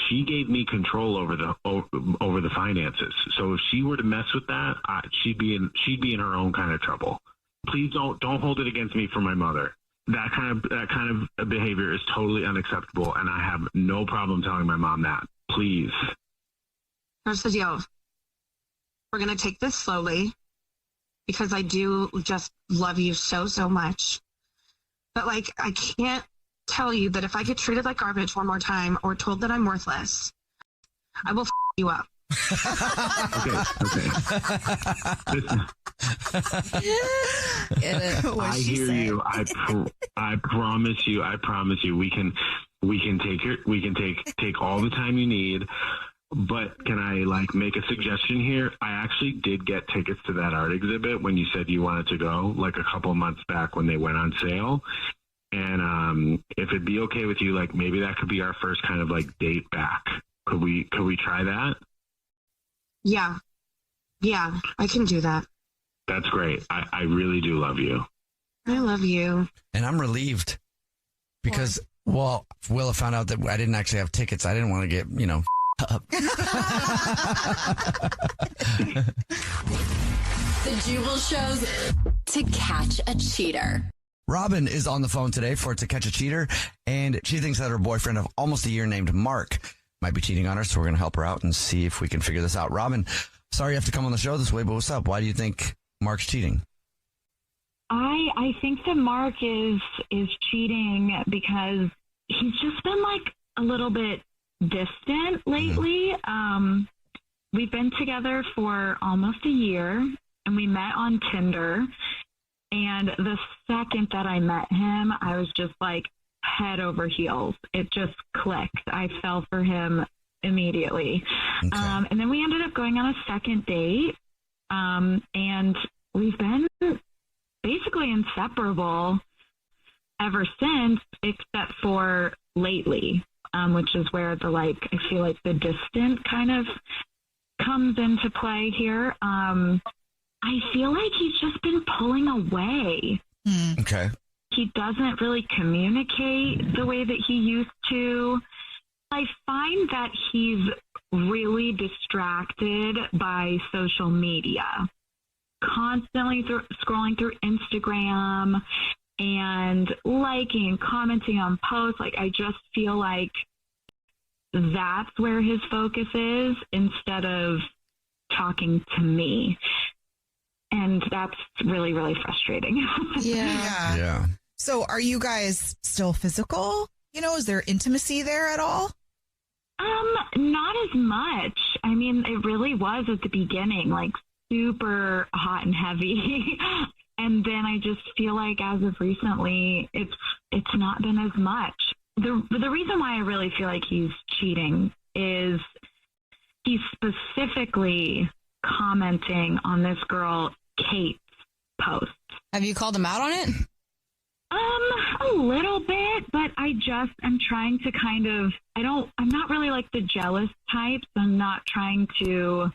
She gave me control over the finances. So if she were to mess with that, she'd be in her own kind of trouble. Please don't hold it against me for my mother. That kind of behavior is totally unacceptable, and I have no problem telling my mom that. Please. Here's the deal. we're going to take this slowly because I do just love you so, so much. But like, I can't tell you that if I get treated like garbage one more time or told that I'm worthless, I will you up. Okay. Listen, I hear you. I promise you. We can take all the time you need. But can I like make a suggestion here? I actually did get tickets to that art exhibit when you said you wanted to go, like a couple of months back when they went on sale. And if it'd be okay with you, like maybe that could be our first kind of like date back. Could we try that? Yeah, I can do that. That's great. I really do love you. I love you. And I'm relieved because, well, Willa found out that I didn't actually have tickets. I didn't want to get, up. The Jubal Show's To Catch a Cheater. Robin is on the phone today for To Catch a Cheater, and she thinks that her boyfriend of almost a year named Mark might be cheating on her, so we're going to help her out and see if we can figure this out. Robin, sorry you have to come on the show this way, but what's up? Why do you think Mark's cheating? I think that Mark is cheating because he's just been like a little bit distant lately. We've been together for almost a year, and we met on Tinder. And the second that I met him, I was just like head over heels. It just clicked. I fell for him immediately. Okay. And then we ended up going on a second date. And we've been basically inseparable ever since, except for lately, which is where I feel like the distant kind of comes into play here. I feel like he's just been pulling away. Okay. He doesn't really communicate the way that he used to. I find that he's really distracted by social media, constantly scrolling through Instagram and liking and commenting on posts. Like, I just feel like that's where his focus is instead of talking to me. And that's really, really frustrating. Yeah. So are you guys still physical? Is there intimacy there at all? Not as much. I mean, it really was at the beginning, like super hot and heavy. And then I just feel like as of recently, it's not been as much. The reason why I really feel like he's cheating is he's specifically commenting on this girl Kate's post. Have you called him out on it? A little bit, but I'm trying to I'm not really like the jealous type. So I'm not trying to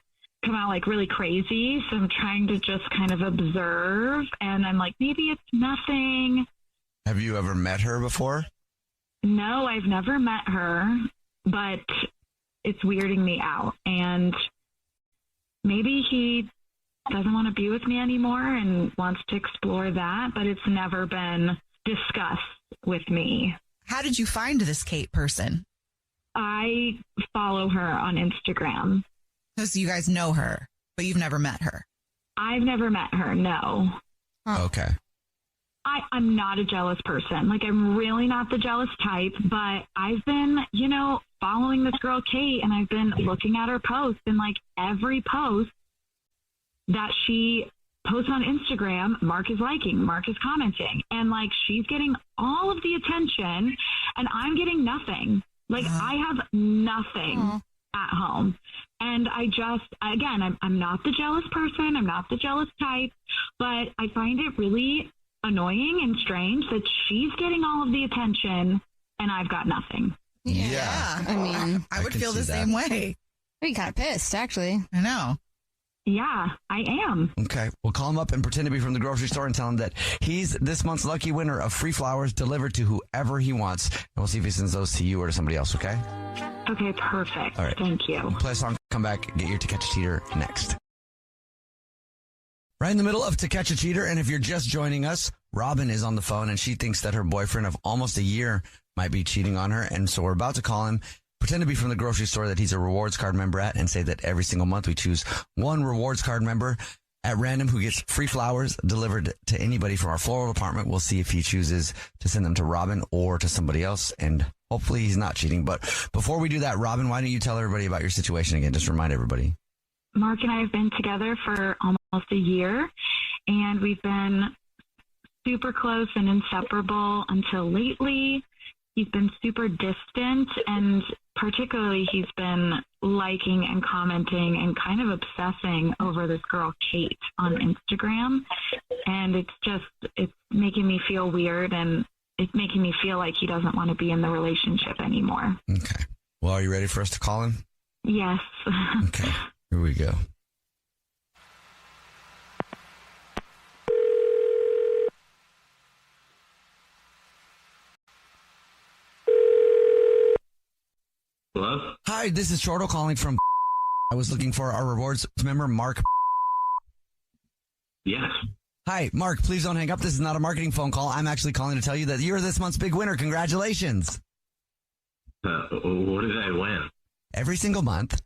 come out like really crazy. So I'm trying to just kind of observe, and I'm like, maybe it's nothing. Have you ever met her before? No, I've never met her, but it's weirding me out. And maybe he doesn't want to be with me anymore and wants to explore that, but it's never been discussed with me. How did you find this Kate person? I follow her on Instagram. So you guys know her, but you've never met her? I've never met her, no. Okay. I'm not a jealous person. Like, I'm really not the jealous type, but I've been, following this girl, Kate, and I've been looking at her posts, and like every post that she posts on Instagram, Mark is liking, Mark is commenting, and like she's getting all of the attention and I'm getting nothing. Like I have nothing at home. And I'm not the jealous person. I'm not the jealous type, but I find it really annoying and strange that she's getting all of the attention and I've got nothing. Yeah. I mean, I would feel the same way. I'd be kind of pissed, actually. I know. Yeah, I am. Okay. Well, call him up and pretend to be from the grocery store and tell him that he's this month's lucky winner of free flowers delivered to whoever he wants. And we'll see if he sends those to you or to somebody else, okay? Okay, perfect. All right. Thank you. We'll play a song, come back, get your To Catch a Cheater next. Right in the middle of To Catch a Cheater, and if you're just joining us, Robin is on the phone, and she thinks that her boyfriend of almost a year might be cheating on her, and so we're about to call him Pretend to be from the grocery store that he's a rewards card member at and say that every single month we choose one rewards card member at random who gets free flowers delivered to anybody from our floral department. We'll see if he chooses to send them to Robin or to somebody else, and hopefully he's not cheating. But before we do that, Robin, why don't you tell everybody about your situation again? Just remind everybody. Mark and I have been together for almost a year, and we've been super close and inseparable until lately. He's been super distant, and particularly he's been liking and commenting and kind of obsessing over this girl, Kate, on Instagram. And it's making me feel weird, and it's making me feel like he doesn't want to be in the relationship anymore. Okay. Well, are you ready for us to call him? Yes. Okay. Here we go. Hello? Hi, this is Chortle calling from. I was looking for our rewards member, Mark. Yes. Hi, Mark, please don't hang up. This is not a marketing phone call. I'm actually calling to tell you that you're this month's big winner. Congratulations. What did I win? Every single month,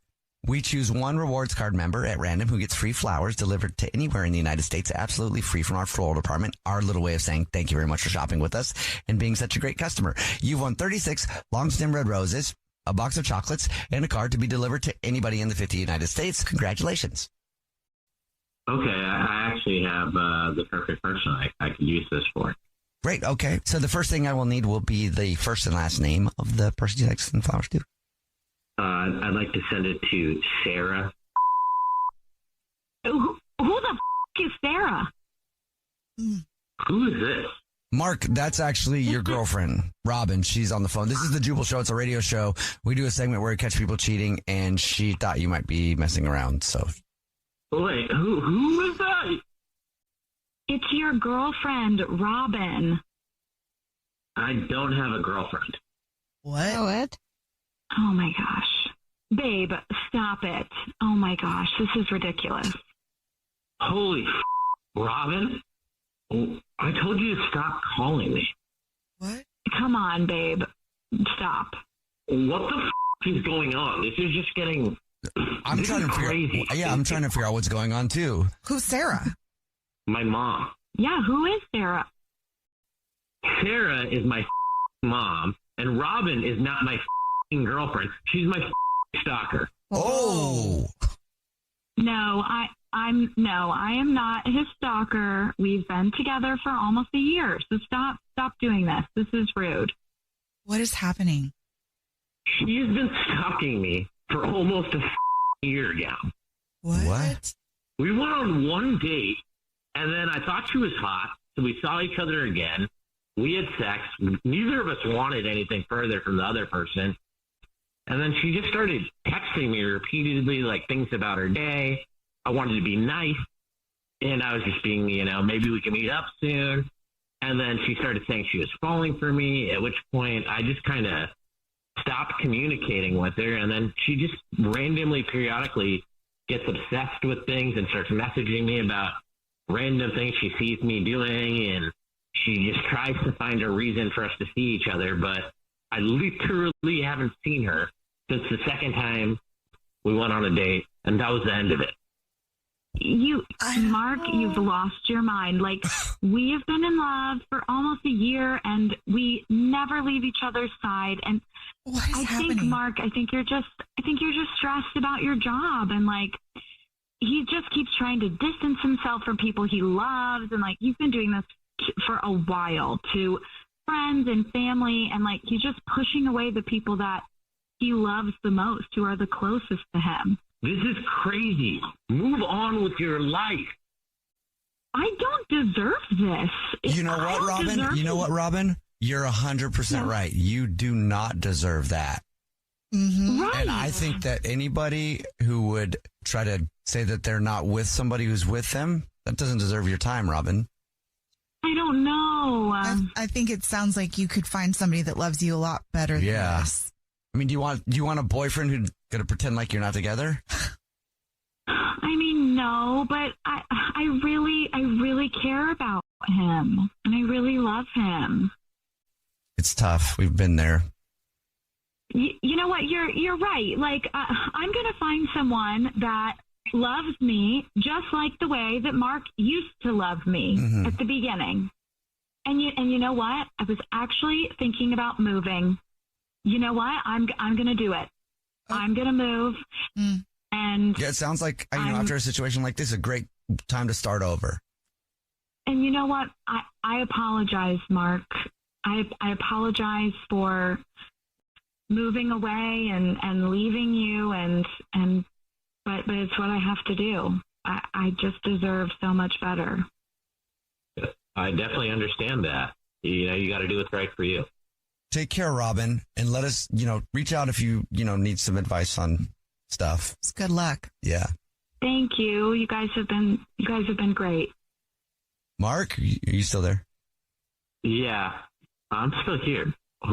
we choose one rewards card member at random who gets free flowers delivered to anywhere in the United States, absolutely free from our floral department. Our little way of saying thank you very much for shopping with us and being such a great customer. You've won 36 long stem red roses, a box of chocolates, and a card to be delivered to anybody in the 50 United States. Congratulations. Okay, I actually have the perfect person I could use this for. Great, okay. So the first thing I will need will be the first and last name of the person you'd like to send flowers to. I'd like to send it to Sarah. Who the is Sarah? Who is this? Mark, that's actually your girlfriend, Robin. She's on the phone. This is the Jubal Show. It's a radio show. We do a segment where we catch people cheating, and she thought you might be messing around. So, wait, who is that? It's your girlfriend, Robin. I don't have a girlfriend. What? Oh my gosh. Babe, stop it. Oh my gosh, this is ridiculous. Holy Robin? I told you to stop calling me. What? Come on, babe. Stop. What the is going on? This is just getting. I'm trying to figure out what's going on too. Who's Sarah? My mom. Yeah, who is Sarah? Sarah is my mom, and Robin is not my girlfriend. She's my stalker. Oh. No, I am not his stalker. We've been together for almost a year. So stop doing this. This is rude. What is happening? She's been stalking me for almost a year now. What? We went on one date, and then I thought she was hot, so we saw each other again. We had sex. Neither of us wanted anything further from the other person. And then she just started texting me repeatedly, like things about her day. I wanted to be nice. And I was just being, maybe we can meet up soon. And then she started saying she was falling for me, at which point I just kind of stopped communicating with her. And then she just randomly, periodically gets obsessed with things and starts messaging me about random things she sees me doing. And she just tries to find a reason for us to see each other. But I literally haven't seen her since the second time we went on a date, and that was the end of it. Mark, you've lost your mind. Like, we have been in love for almost a year, and we never leave each other's side. And what is happening? think, Mark, I think you're just stressed about your job, and like, he just keeps trying to distance himself from people he loves, and like, you've been doing this for a while to friends and family, and like, he's just pushing away the people that he loves the most, who are the closest to him. This is crazy. Move on with your life. I don't deserve this. You know what, Robin? You're 100% right. You do not deserve that. Mm-hmm. Right. And I think that anybody who would try to say that they're not with somebody who's with them, that doesn't deserve your time, Robin. I don't know. I think it sounds like you could find somebody that loves you a lot better than this. I mean, do you want a boyfriend who's going to pretend like you're not together? I mean, no, but I really care about him, and I really love him. It's tough. We've been there. you know what? You're right. Like, I'm going to find someone that loves me just like the way that Mark used to love me at the beginning. And you know what? I was actually thinking about moving. You know what? I'm going to do it. I'm going to move. And yeah, it sounds like, after a situation like this, a great time to start over. And you know what? I apologize, Mark. I apologize for moving away and leaving you, but it's what I have to do. I just deserve so much better. I definitely understand that. You got to do what's right for you. Take care, Robin, and let us, reach out if you, need some advice on stuff. It's good luck. Yeah. Thank you. You guys have been great. Mark, are you still there? Yeah, I'm still here.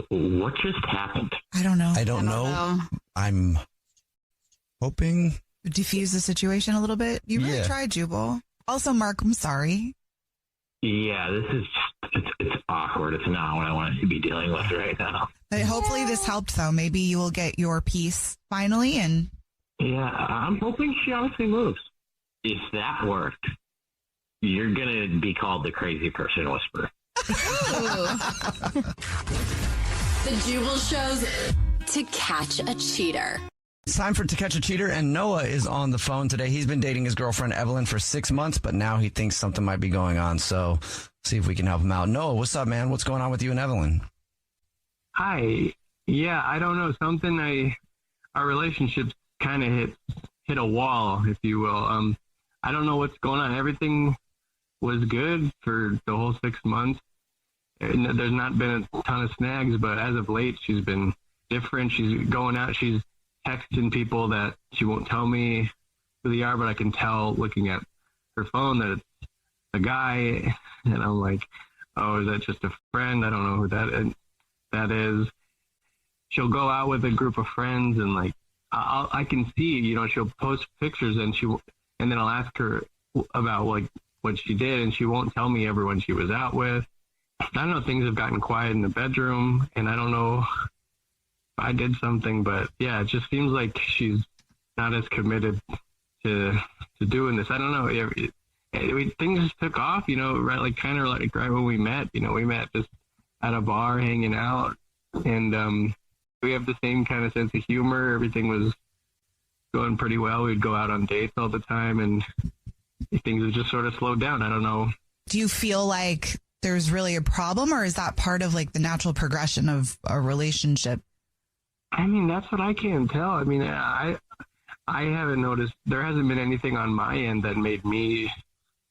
What just happened? I don't know. I don't know. I'm hoping diffuse the situation a little bit. You really tried, Jubal. Also, Mark, I'm sorry. Yeah, this is it's awkward. It's not what I want to be dealing with right now. But hopefully this helped, though. Maybe you will get your peace finally. And yeah, I'm hoping she honestly moves. If that worked, you're gonna be called the crazy person whisperer. The Jubal Show's To Catch a Cheater. It's time for To Catch a Cheater, and Noah is on the phone today. He's been dating his girlfriend Evelyn for 6 months, but now he thinks something might be going on. So see if we can help him out. Noah, what's up, man? What's going on with you and Evelyn? Hi. Yeah, I don't know. Our relationship kind of hit a wall, if you will. I don't know what's going on. Everything was good for the whole 6 months. And there's not been a ton of snags, but as of late, she's been different. She's going out. She's texting people that she won't tell me who they are, but I can tell looking at her phone that it's a guy. And I'm like, oh, is that just a friend? I don't know who that is. She'll go out with a group of friends and like, I can see, she'll post pictures and then I'll ask her about like what she did and she won't tell me everyone she was out with. I don't know, things have gotten quiet in the bedroom and I don't know if I did something, but yeah, it just seems like she's not as committed to doing this. I don't know. Things just took off, right when we met. We met just at a bar hanging out, and we have the same kind of sense of humor. Everything was going pretty well. We'd go out on dates all the time, and things have just sort of slowed down. I don't know. Do you feel like there's really a problem, or is that part of like the natural progression of a relationship? I mean, that's what I can't tell. I mean, I haven't noticed. There hasn't been anything on my end that made me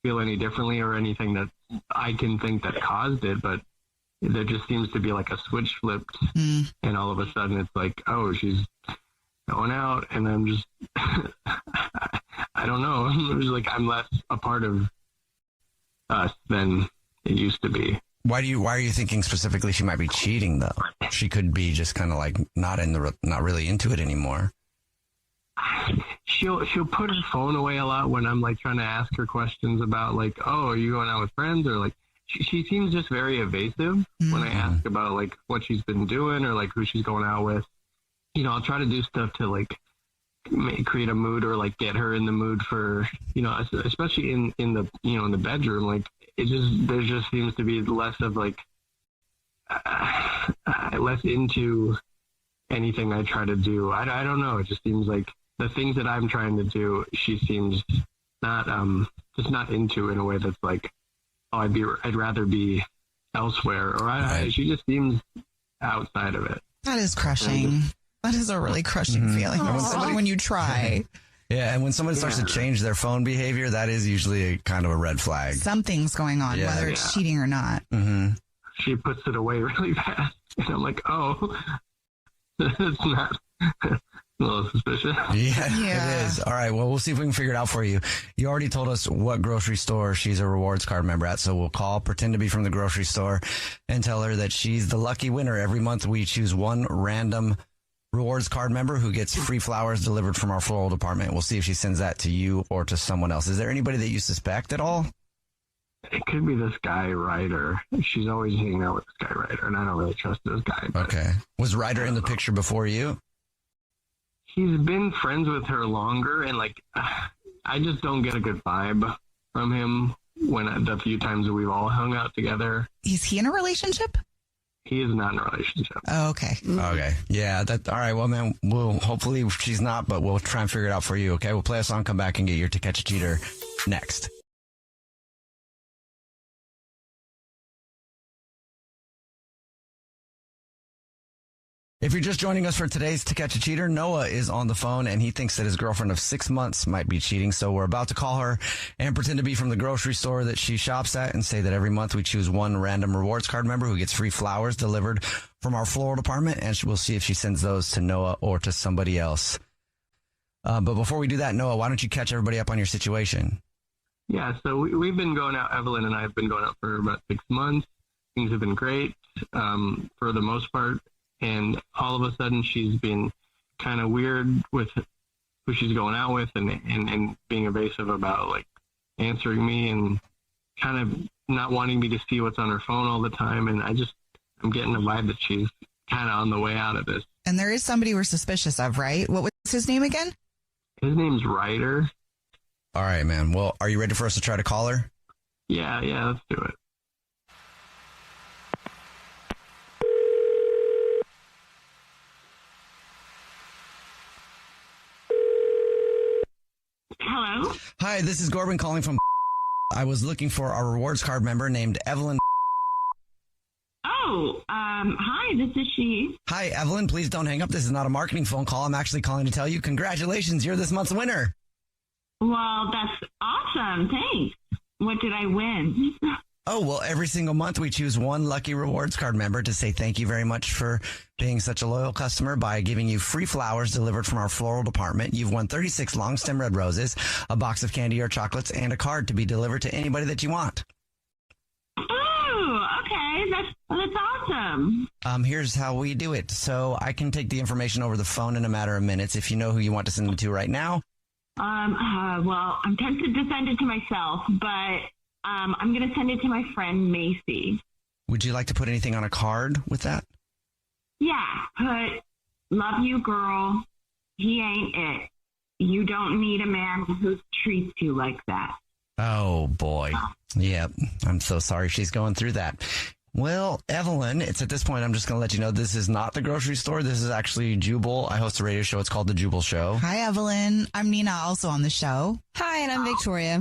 feel any differently or anything that I can think that caused it. But there just seems to be like a switch flipped. And all of a sudden it's like, oh, she's going out. And I'm just, I don't know. It was like I'm less a part of us than it used to be. Why are you thinking specifically she might be cheating though? She could be just kind of like not really into it anymore. She'll put her phone away a lot when I'm like trying to ask her questions about like, oh, are you going out with friends? Or like, she seems just very evasive when I ask about like what she's been doing or like who she's going out with. I'll try to do stuff to like create a mood or like get her in the mood for, especially in the, in the bedroom, like, there just seems to be less of like less into anything I try to do. I don't know. It just seems like the things that I'm trying to do, she seems not just not into in a way that's like, oh, I'd rather be elsewhere, or she just seems outside of it. That is crushing. That is a really crushing feeling, especially when you try. Yeah, and when someone starts to change their phone behavior, that is usually kind of a red flag. Something's going on, whether it's cheating or not. Mm-hmm. She puts it away really fast. And I'm like, oh, it's not a little suspicious. Yeah, it is. All right, well, we'll see if we can figure it out for you. You already told us what grocery store she's a rewards card member at, so we'll call, pretend to be from the grocery store, and tell her that she's the lucky winner. Every month we choose one random rewards card member who gets free flowers delivered from our floral department. We'll see if she sends that to you or to someone else. Is there anybody that you suspect at all? It could be this guy, Ryder. She's always hanging out with this guy, Ryder, and I don't really trust this guy. Okay. Was Ryder in the picture before you? He's been friends with her longer, and like, I just don't get a good vibe from him the few times that we've all hung out together. Is he in a relationship? He is not in a relationship. Oh, okay. Okay. Yeah. All right. Well, man, hopefully she's not, but we'll try and figure it out for you. Okay. We'll play a song, come back and get your To Catch a Cheater next. If you're just joining us for today's To Catch a Cheater, Noah is on the phone and he thinks that his girlfriend of 6 months might be cheating. So we're about to call her and pretend to be from the grocery store that she shops at and say that every month we choose one random rewards card member who gets free flowers delivered from our floral department. And we'll see if she sends those to Noah or to somebody else. But before we do that, Noah, why don't you catch everybody up on your situation? Yeah, so we've been going out, Evelyn and I have been going out for about 6 months. Things have been great for the most part. And all of a sudden she's been kind of weird with who she's going out with and being evasive about like answering me and kind of not wanting me to see what's on her phone all the time. And I'm getting the vibe that she's kind of on the way out of this. And there is somebody we're suspicious of, right? What was his name again? His name's Ryder. All right, man. Well, are you ready for us to try to call her? Yeah, let's do it. Hello? Hi, this is Corbin calling from. I was looking for a rewards card member named Evelyn. Oh, hi, this is she. Hi, Evelyn. Please don't hang up. This is not a marketing phone call. I'm actually calling to tell you congratulations. You're this month's winner. Well, that's awesome. Thanks. What did I win? Oh, well, every single month we choose one lucky rewards card member to say thank you very much for being such a loyal customer by giving you free flowers delivered from our floral department. You've won 36 long stem red roses, a box of candy or chocolates, and a card to be delivered to anybody that you want. Oh, okay. That's awesome. Here's how we do it. So I can take the information over the phone in a matter of minutes if you know who you want to send it to right now. Well, I'm tempted to send it to myself, but I'm going to send it to my friend Macy. Would you like to put anything on a card with that? Yeah, put, love you, girl. He ain't it. You don't need a man who treats you like that. Oh, boy. Yeah, I'm so sorry she's going through that. Well, Evelyn, it's at this point I'm just going to let you know this is not the grocery store. This is actually Jubal. I host a radio show. It's called The Jubal Show. Hi, Evelyn. I'm Nina, also on the show. Hi, and I'm Victoria.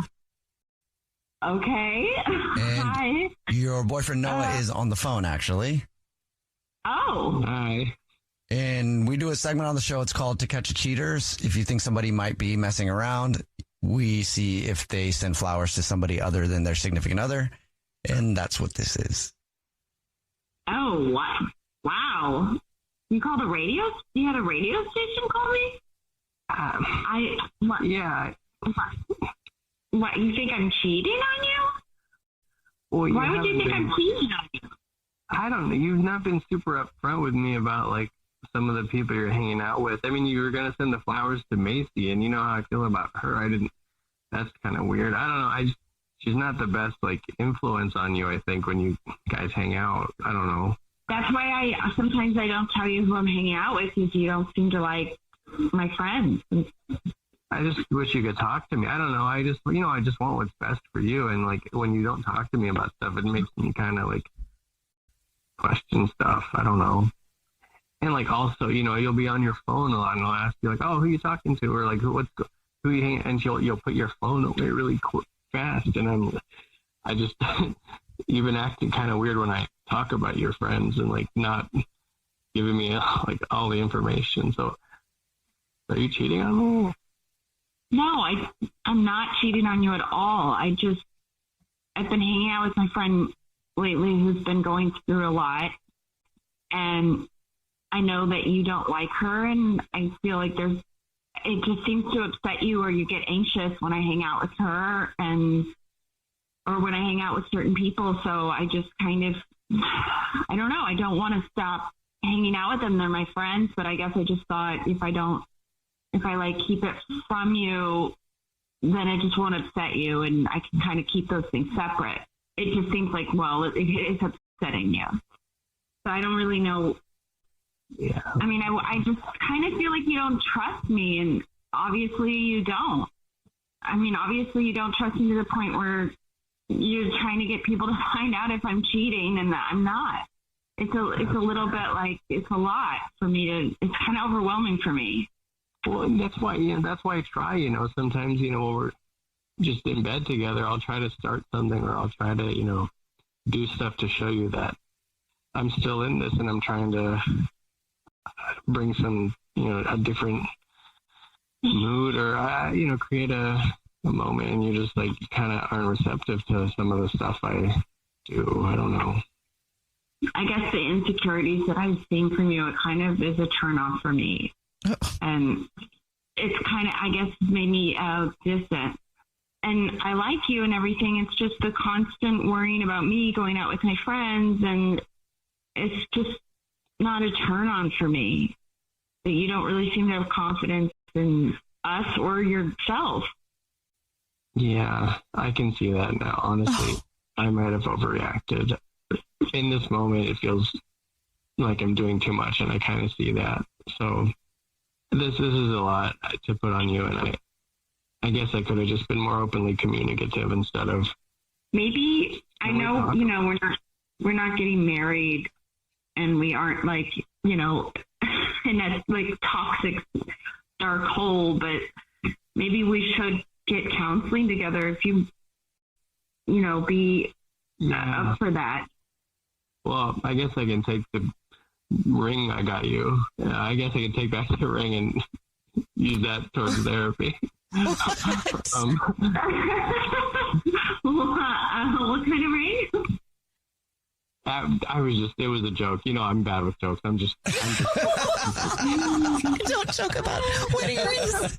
Okay. And Hi. your boyfriend Noah is on the phone, actually. Oh. Hi. And we do a segment on the show. It's called To Catch a Cheaters. If you think somebody might be messing around, we see if they send flowers to somebody other than their significant other. And that's what this is. Oh, what? Wow. You called a radio? You had a radio station call me? What? Yeah. What, you think I'm cheating on you? Well, Why would you think I'm cheating on you? I don't know. You've not been super upfront with me about, like, some of the people you're hanging out with. I mean, you were going to send the flowers to Macy, and you know how I feel about her. That's kind of weird. I don't know. She's not the best, like, influence on you, I think, when you guys hang out. I don't know. That's why sometimes I don't tell you who I'm hanging out with, because you don't seem to like my friends. I just wish you could talk to me. I don't know. I just want what's best for you. And, like, when you don't talk to me about stuff, it makes me kind of, like, question stuff. I don't know. And, like, also, you'll be on your phone a lot, and I'll ask you, like, oh, who you talking to? Or, like, who you hanging? And you'll put your phone away really fast. And I just, you've been acting kind of weird when I talk about your friends and, like, not giving me, like, all the information. So, are you cheating on me? No, I'm not cheating on you at all. I've been hanging out with my friend lately who's been going through a lot, and I know that you don't like her, and I feel like it just seems to upset you, or you get anxious when I hang out with her or when I hang out with certain people. So I just kind of, I don't know. I don't want to stop hanging out with them. They're my friends, but I guess I just thought if I like keep it from you, then it just won't upset you, and I can kind of keep those things separate. it just seems like, well, it's upsetting you. So I don't really know. Yeah. I mean, I just kind of feel like you don't trust me, and obviously you don't. I mean, obviously you don't trust me to the point where you're trying to get people to find out if I'm cheating, and I'm not. It's a little bit like, it's a lot for me to, it's kind of overwhelming for me. Well, that's why I try, sometimes, when we're just in bed together, I'll try to start something, or I'll try to, do stuff to show you that I'm still in this, and I'm trying to bring some, a different mood, or, create a moment, and you just like kind of aren't receptive to some of the stuff I do. I don't know. I guess the insecurities that I've seen from you, it kind of is a turnoff for me. And it's kind of, I guess, made me distant. And I like you and everything. It's just the constant worrying about me going out with my friends. And it's just not a turn on for me. That you don't really seem to have confidence in us or yourself. Yeah, I can see that now. Honestly, I might have overreacted. In this moment, it feels like I'm doing too much, and I kind of see that. So this is a lot to put on you, and I guess I could have just been more openly communicative instead of. Maybe I know, we're not getting married, and we aren't like, in that like toxic dark hole, but maybe we should get counseling together if you be up for that. Well, I guess I can take the ring I got you. I guess I can take back the ring and use that towards therapy. What kind of ring? It was a joke. I'm bad with jokes. I'm just Don't joke about wedding rings.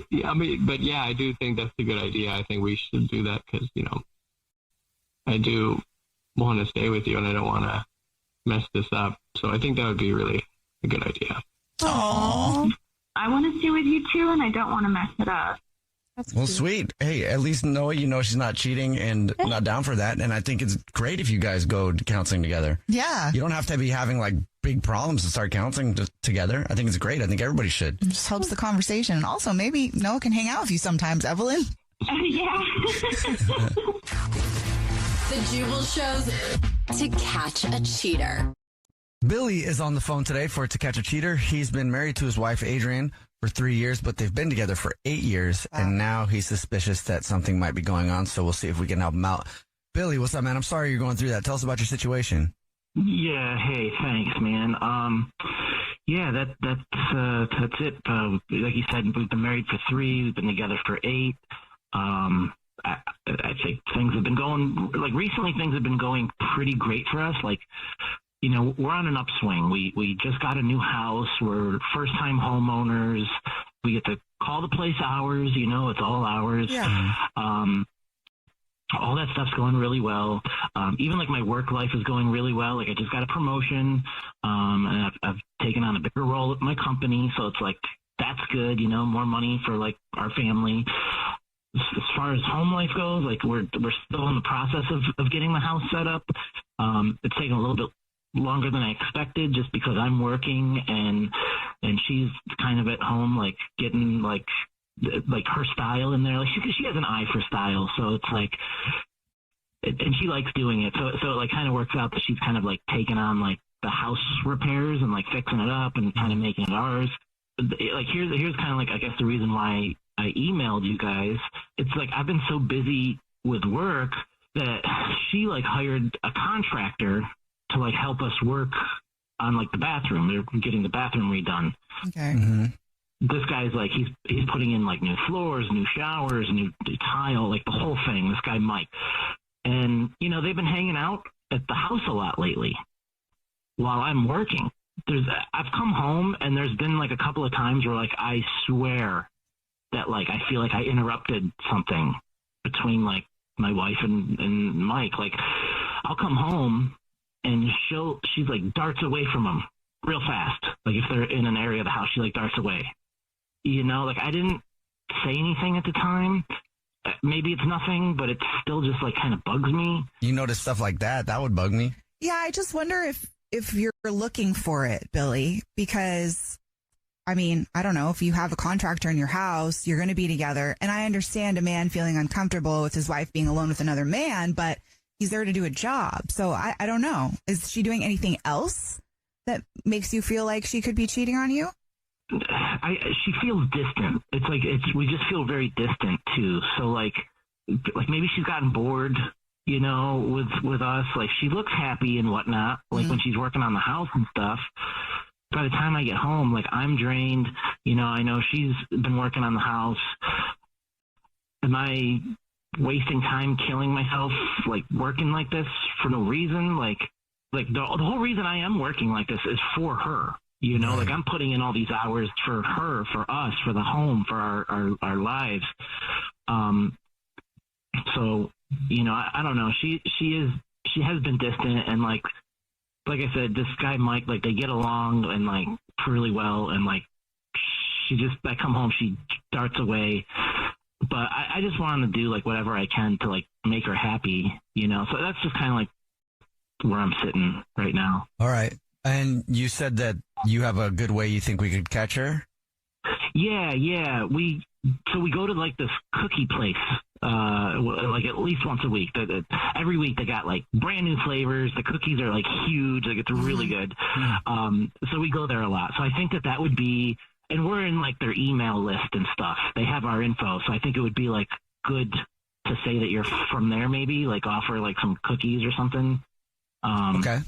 Yeah, I do think that's a good idea. I think we should do that because, I do want to stay with you and I don't want to mess this up. So I think that would be really a good idea. Aww. I want to stay with you too, and I don't want to mess it up. Well, sweet. Hey, at least Noah, she's not cheating and not down for that. And I think it's great if you guys go to counseling together. Yeah. You don't have to be having like big problems to start counseling together. I think it's great. I think everybody should. It just helps the conversation. And also maybe Noah can hang out with you sometimes, Evelyn. Yeah. The Jubal Show's To Catch a Cheater. Billy is on the phone today for To Catch a Cheater. He's been married to his wife, Adrian, for 3 years, but they've been together for 8 years. Wow. And now he's suspicious that something might be going on. So we'll see if we can help him out. Billy, what's up, man? I'm sorry you're going through that. Tell us about your situation. Yeah. Hey, thanks, man. Yeah, that's it. Like you said, we've been married for 3. We've been together for 8. I think things have been going, like recently things have been going pretty great for us. Like, we're on an upswing. We just got a new house. We're first time homeowners. We get to call the place ours, it's all ours. Yeah. All that stuff's going really well. Even like my work life is going really well. Like I just got a promotion, and I've taken on a bigger role at my company. So it's like, that's good, more money for like our family. As far as home life goes, like we're still in the process of getting the house set up. It's taken a little bit longer than I expected just because I'm working and she's kind of at home, like getting like her style in there. Like she has an eye for style. So it's like, and she likes doing it. So it like kind of works out that she's kind of like taking on like the house repairs and like fixing it up and kind of making it ours. Like here's kind of like, I guess the reason why I emailed you guys. It's like, I've been so busy with work that she like hired a contractor to like help us work on like the bathroom. They're getting the bathroom redone. Okay. Mm-hmm. This guy's like, he's putting in like new floors, new showers, new tile, like the whole thing. This guy, Mike. And, they've been hanging out at the house a lot lately while I'm working. I've come home and there's been like a couple of times where like, I swear that like, I feel like I interrupted something between like my wife and Mike. Like I'll come home and she's like darts away from him real fast. Like if they're in an area of the house, she like darts away. Like I didn't say anything at the time. Maybe it's nothing, but it still just like kind of bugs me. You notice stuff like that? That would bug me. Yeah, I just wonder if you're looking for it, Billy, because I mean, I don't know, if you have a contractor in your house, you're going to be together. And I understand a man feeling uncomfortable with his wife being alone with another man, but he's there to do a job. So I don't know. Is she doing anything else that makes you feel like she could be cheating on you? She feels distant. It's like we just feel very distant too. So like maybe she's gotten bored, you know, with us. Like she looks happy and whatnot, like when she's working on the house and stuff. By the time I get home, like I'm drained. You know, I know she's been working on the house. Am I wasting time killing myself, like working like this for no reason? Like the whole reason I am working like this is for her. You know, like I'm putting in all these hours for her, for us, for the home, for our lives. So, you know, I don't know. She has been distant, and like I said, this guy Mike, like they get along and like really well, and like I come home, she darts away. But I just want to do like whatever I can to like make her happy, you know. So that's just kind of like where I'm sitting right now. All right. And you said that you have a good way you think we could catch her? Yeah. We go to like this cookie place, like at least once a week. Every week they got like brand new flavors. The cookies are like huge. Like it's really good. So we go there a lot. So I think that would be, and we're in like their email list and stuff. They have our info. So I think it would be like good to say that you're from there, maybe like offer like some cookies or something. Okay.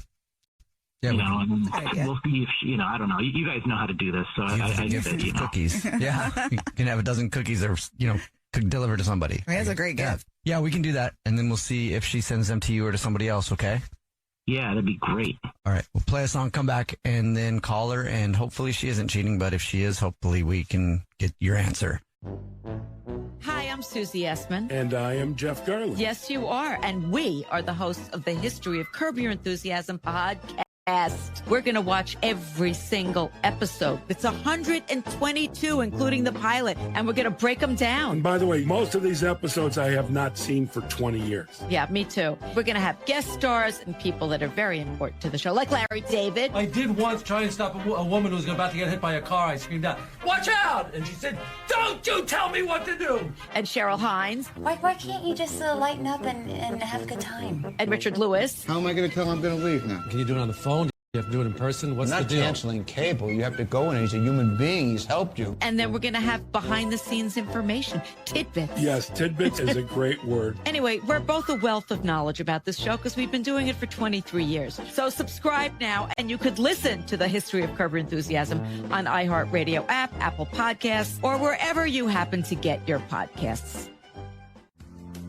Yeah, you know, and we'll see if you know. I don't know. You guys know how to do this, so I give said, you know. cookies. Yeah, you can have a dozen cookies that are, delivered to somebody. That's a great gift. Yeah, we can do that, and then we'll see if she sends them to you or to somebody else. Okay. Yeah, that'd be great. All right, we'll play a song, come back, and then call her, and hopefully she isn't cheating. But if she is, hopefully we can get your answer. Hi, I'm Susie Essman. And I am Jeff Garland. Yes, you are. And we are the hosts of the History of Curb Your Enthusiasm podcast. We're going to watch every single episode. It's 122, including the pilot, and we're going to break them down. And by the way, most of these episodes I have not seen for 20 years. Yeah, me too. We're going to have guest stars and people that are very important to the show, like Larry David. I did once try and stop a woman who was about to get hit by a car. I screamed out, "Watch out!" And she said, "Don't you tell me what to do!" And Cheryl Hines. Why can't you just lighten up and have a good time? And Richard Lewis. How am I going to tell him I'm going to leave now? Can you do it on the phone? You have to do it in person? What's the deal? Not canceling cable. You have to go in. He's a human being. He's helped you. And then we're going to have behind-the-scenes information, tidbits. Yes, tidbits is a great word. Anyway, we're both a wealth of knowledge about this show because we've been doing it for 23 years. So subscribe now, and you could listen to the History of Curb Your Enthusiasm on iHeartRadio app, Apple Podcasts, or wherever you happen to get your podcasts.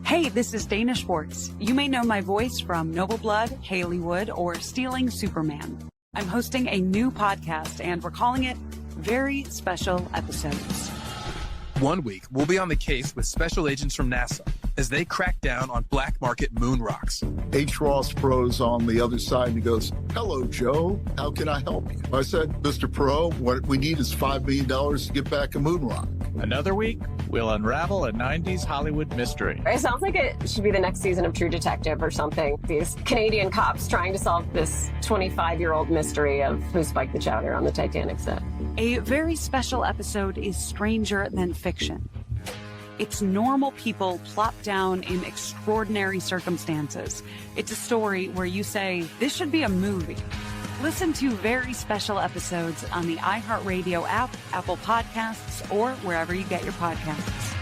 Hey, this is Dana Schwartz. You may know my voice from Noble Blood, Haleywood, or Stealing Superman. I'm hosting a new podcast, and we're calling it Very Special Episodes. 1 week, we'll be on the case with special agents from NASA as they crack down on black market moon rocks. H. Ross Perot's on the other side, and he goes, "Hello, Joe. How can I help you?" I said, "Mr. Perot, what we need is $5 million to get back a moon rock." Another week, we'll unravel a 90s Hollywood mystery. It sounds like it should be the next season of True Detective or something. These Canadian cops trying to solve this 25-year-old mystery of who spiked the chowder on the Titanic set. A very special episode is stranger than fiction. It's normal people plopped down in extraordinary circumstances. It's a story where you say, this should be a movie. Listen to Very Special Episodes on the iHeartRadio app, Apple Podcasts, or wherever you get your podcasts.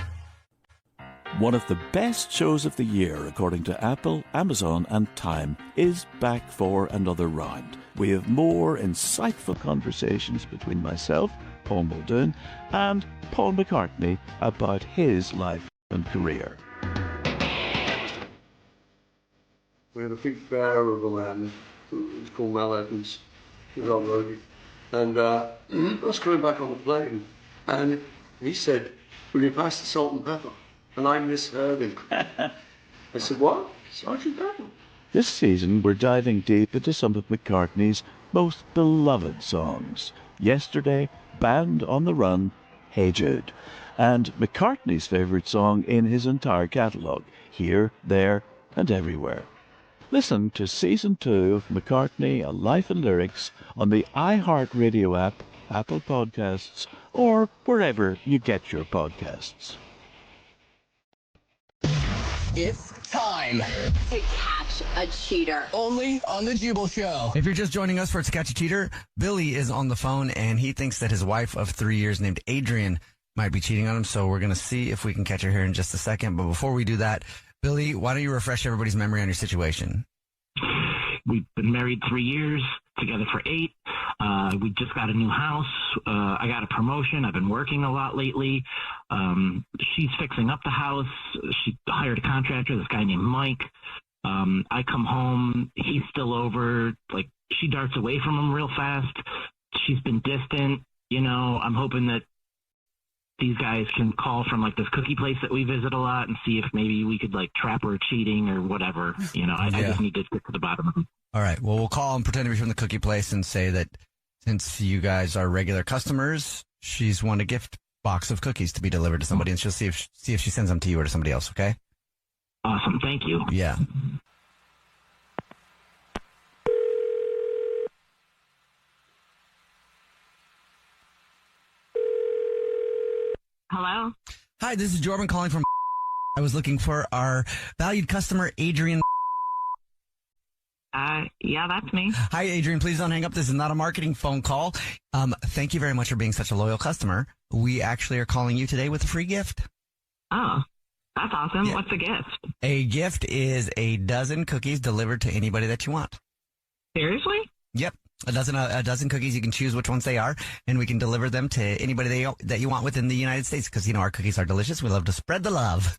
One of the best shows of the year, according to Apple, Amazon, and Time, is back for another round. We have more insightful conversations between myself, Paul Muldoon, and Paul McCartney about his life and career. We had a big bear of a man. It was called Mel Evans. He was on road. And I was coming back on the plane, and he said, "Will you pass the salt and pepper?" And I misheard him. I said, "What? Sergeant Pepper?" This season, we're diving deep into some of McCartney's most beloved songs. Yesterday, Band on the Run, Hey Jude, and McCartney's favourite song in his entire catalogue, Here, There and Everywhere. Listen to Season 2 of McCartney, A Life in Lyrics on the iHeartRadio app, Apple Podcasts, or wherever you get your podcasts. It's time to catch a cheater. Only on The Jubal Show. If you're just joining us for To Catch a Cheater, Billy is on the phone, and he thinks that his wife of 3 years named Adrian might be cheating on him, so we're going to see if we can catch her here in just a second. But before we do that, Billy, why don't you refresh everybody's memory on your situation? We've been married 3 years, together for 8. We just got a new house. I got a promotion. I've been working a lot lately. She's fixing up the house. She hired a contractor, this guy named Mike. I come home. He's still over. Like, she darts away from him real fast. She's been distant. You know, I'm hoping that these guys can call from like this cookie place that we visit a lot and see if maybe we could like trap her cheating or whatever. You know, I just need to get to the bottom of it. All right. Well, we'll call and pretend to be from the cookie place and say that since you guys are regular customers, she's won a gift box of cookies to be delivered to somebody, and she'll see if she sends them to you or to somebody else. Okay. Awesome. Thank you. Yeah. Hello? Hi, this is Jordan calling from. I was looking for our valued customer, Adrian. Yeah, that's me. Hi, Adrian. Please don't hang up. This is not a marketing phone call. Thank you very much for being such a loyal customer. We actually are calling you today with a free gift. Oh, that's awesome. Yeah. What's the gift? A gift is a dozen cookies delivered to anybody that you want. Seriously? Yep. A dozen cookies. You can choose which ones they are, and we can deliver them to anybody that you want within the United States because, you know, our cookies are delicious. We love to spread the love.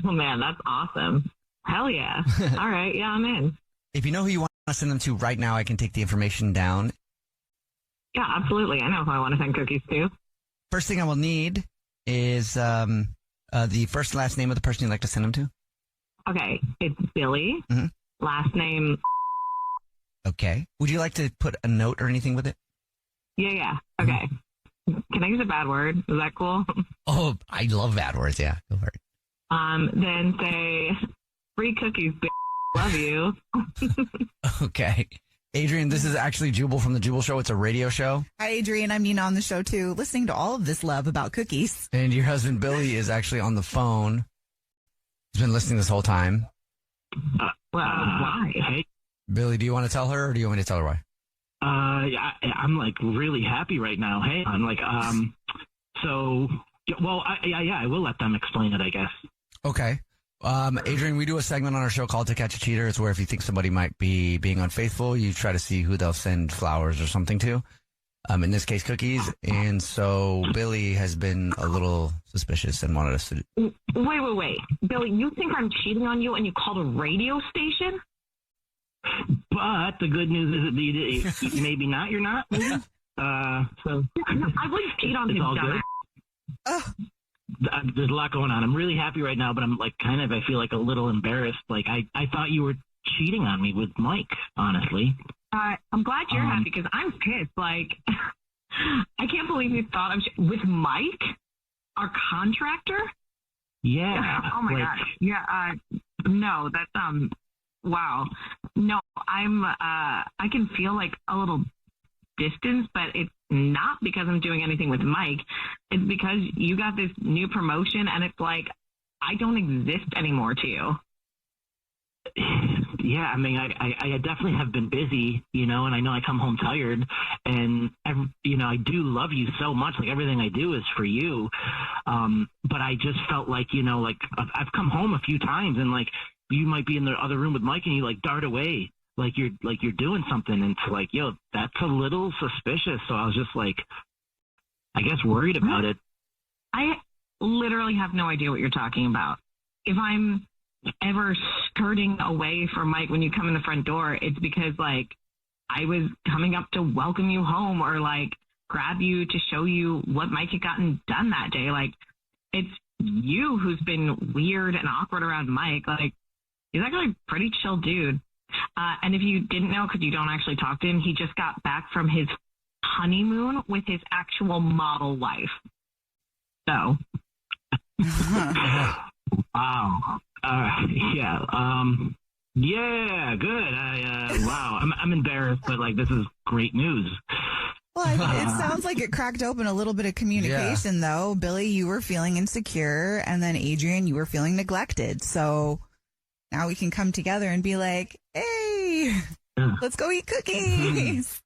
Oh, man, that's awesome. Hell yeah. All right. Yeah, I'm in. If you know who you want to send them to right now, I can take the information down. Yeah, absolutely. I know who I want to send cookies to. First thing I will need is the first and last name of the person you'd like to send them to. Okay. It's Billy. Mm-hmm. Last name. Okay. Would you like to put a note or anything with it? Yeah. Okay. Can I use a bad word? Is that cool? Oh, I love bad words. Yeah, go for it. Then say, free cookies, bitch. Love you. Okay. Adrian, this is actually Jubal from The Jubal Show. It's a radio show. Hi, Adrian. I'm on the show, too, listening to all of this love about cookies. And your husband, Billy, is actually on the phone. He's been listening this whole time. Why? Hey. Billy, do you want to tell her, or do you want me to tell her why? I'm like really happy right now. Hey, I'm like, I will let them explain it, I guess. Okay. Adrian, we do a segment on our show called To Catch a Cheater. It's where if you think somebody might be being unfaithful, you try to see who they'll send flowers or something to. In this case, cookies. And so Billy has been a little suspicious and wanted us to. Wait. Billy, you think I'm cheating on you and you called a radio station? But the good news is that maybe not. You're not. Maybe. So I wouldn't cheat on him. All good. There's a lot going on. I'm really happy right now, but I'm like I feel like a little embarrassed. Like I thought you were cheating on me with Mike, honestly. I'm glad you're happy because I'm pissed. Like, I can't believe you thought with Mike, our contractor. Yeah. Oh my God. Yeah. No, that's wow. No, I can feel like a little distance, but it's not because I'm doing anything with Mike. It's because you got this new promotion and it's like I don't exist anymore to you. Yeah, I mean, I definitely have been busy, you know, and I know I come home tired, and I do love you so much. Like everything I do is for you, but I just felt like, like I've come home a few times, and like you might be in the other room with Mike, and you like dart away, like you're doing something, and it's like, yo, that's a little suspicious. So I was just like, I guess worried about it. I literally have no idea what you're talking about. If I'm ever skirting away from Mike when you come in the front door, it's because like I was coming up to welcome you home or like grab you to show you what Mike had gotten done that day. Like it's you who's been weird and awkward around Mike. Like he's actually a pretty chill dude. And if you didn't know, because you don't actually talk to him, he just got back from his honeymoon with his actual model wife. So. Wow. Yeah. Yeah. Good. Wow. I'm embarrassed, but like this is great news. Well, it sounds like it cracked open a little bit of communication, though. Billy, you were feeling insecure, and then Adrian, you were feeling neglected. So now we can come together and be like, hey, let's go eat cookies.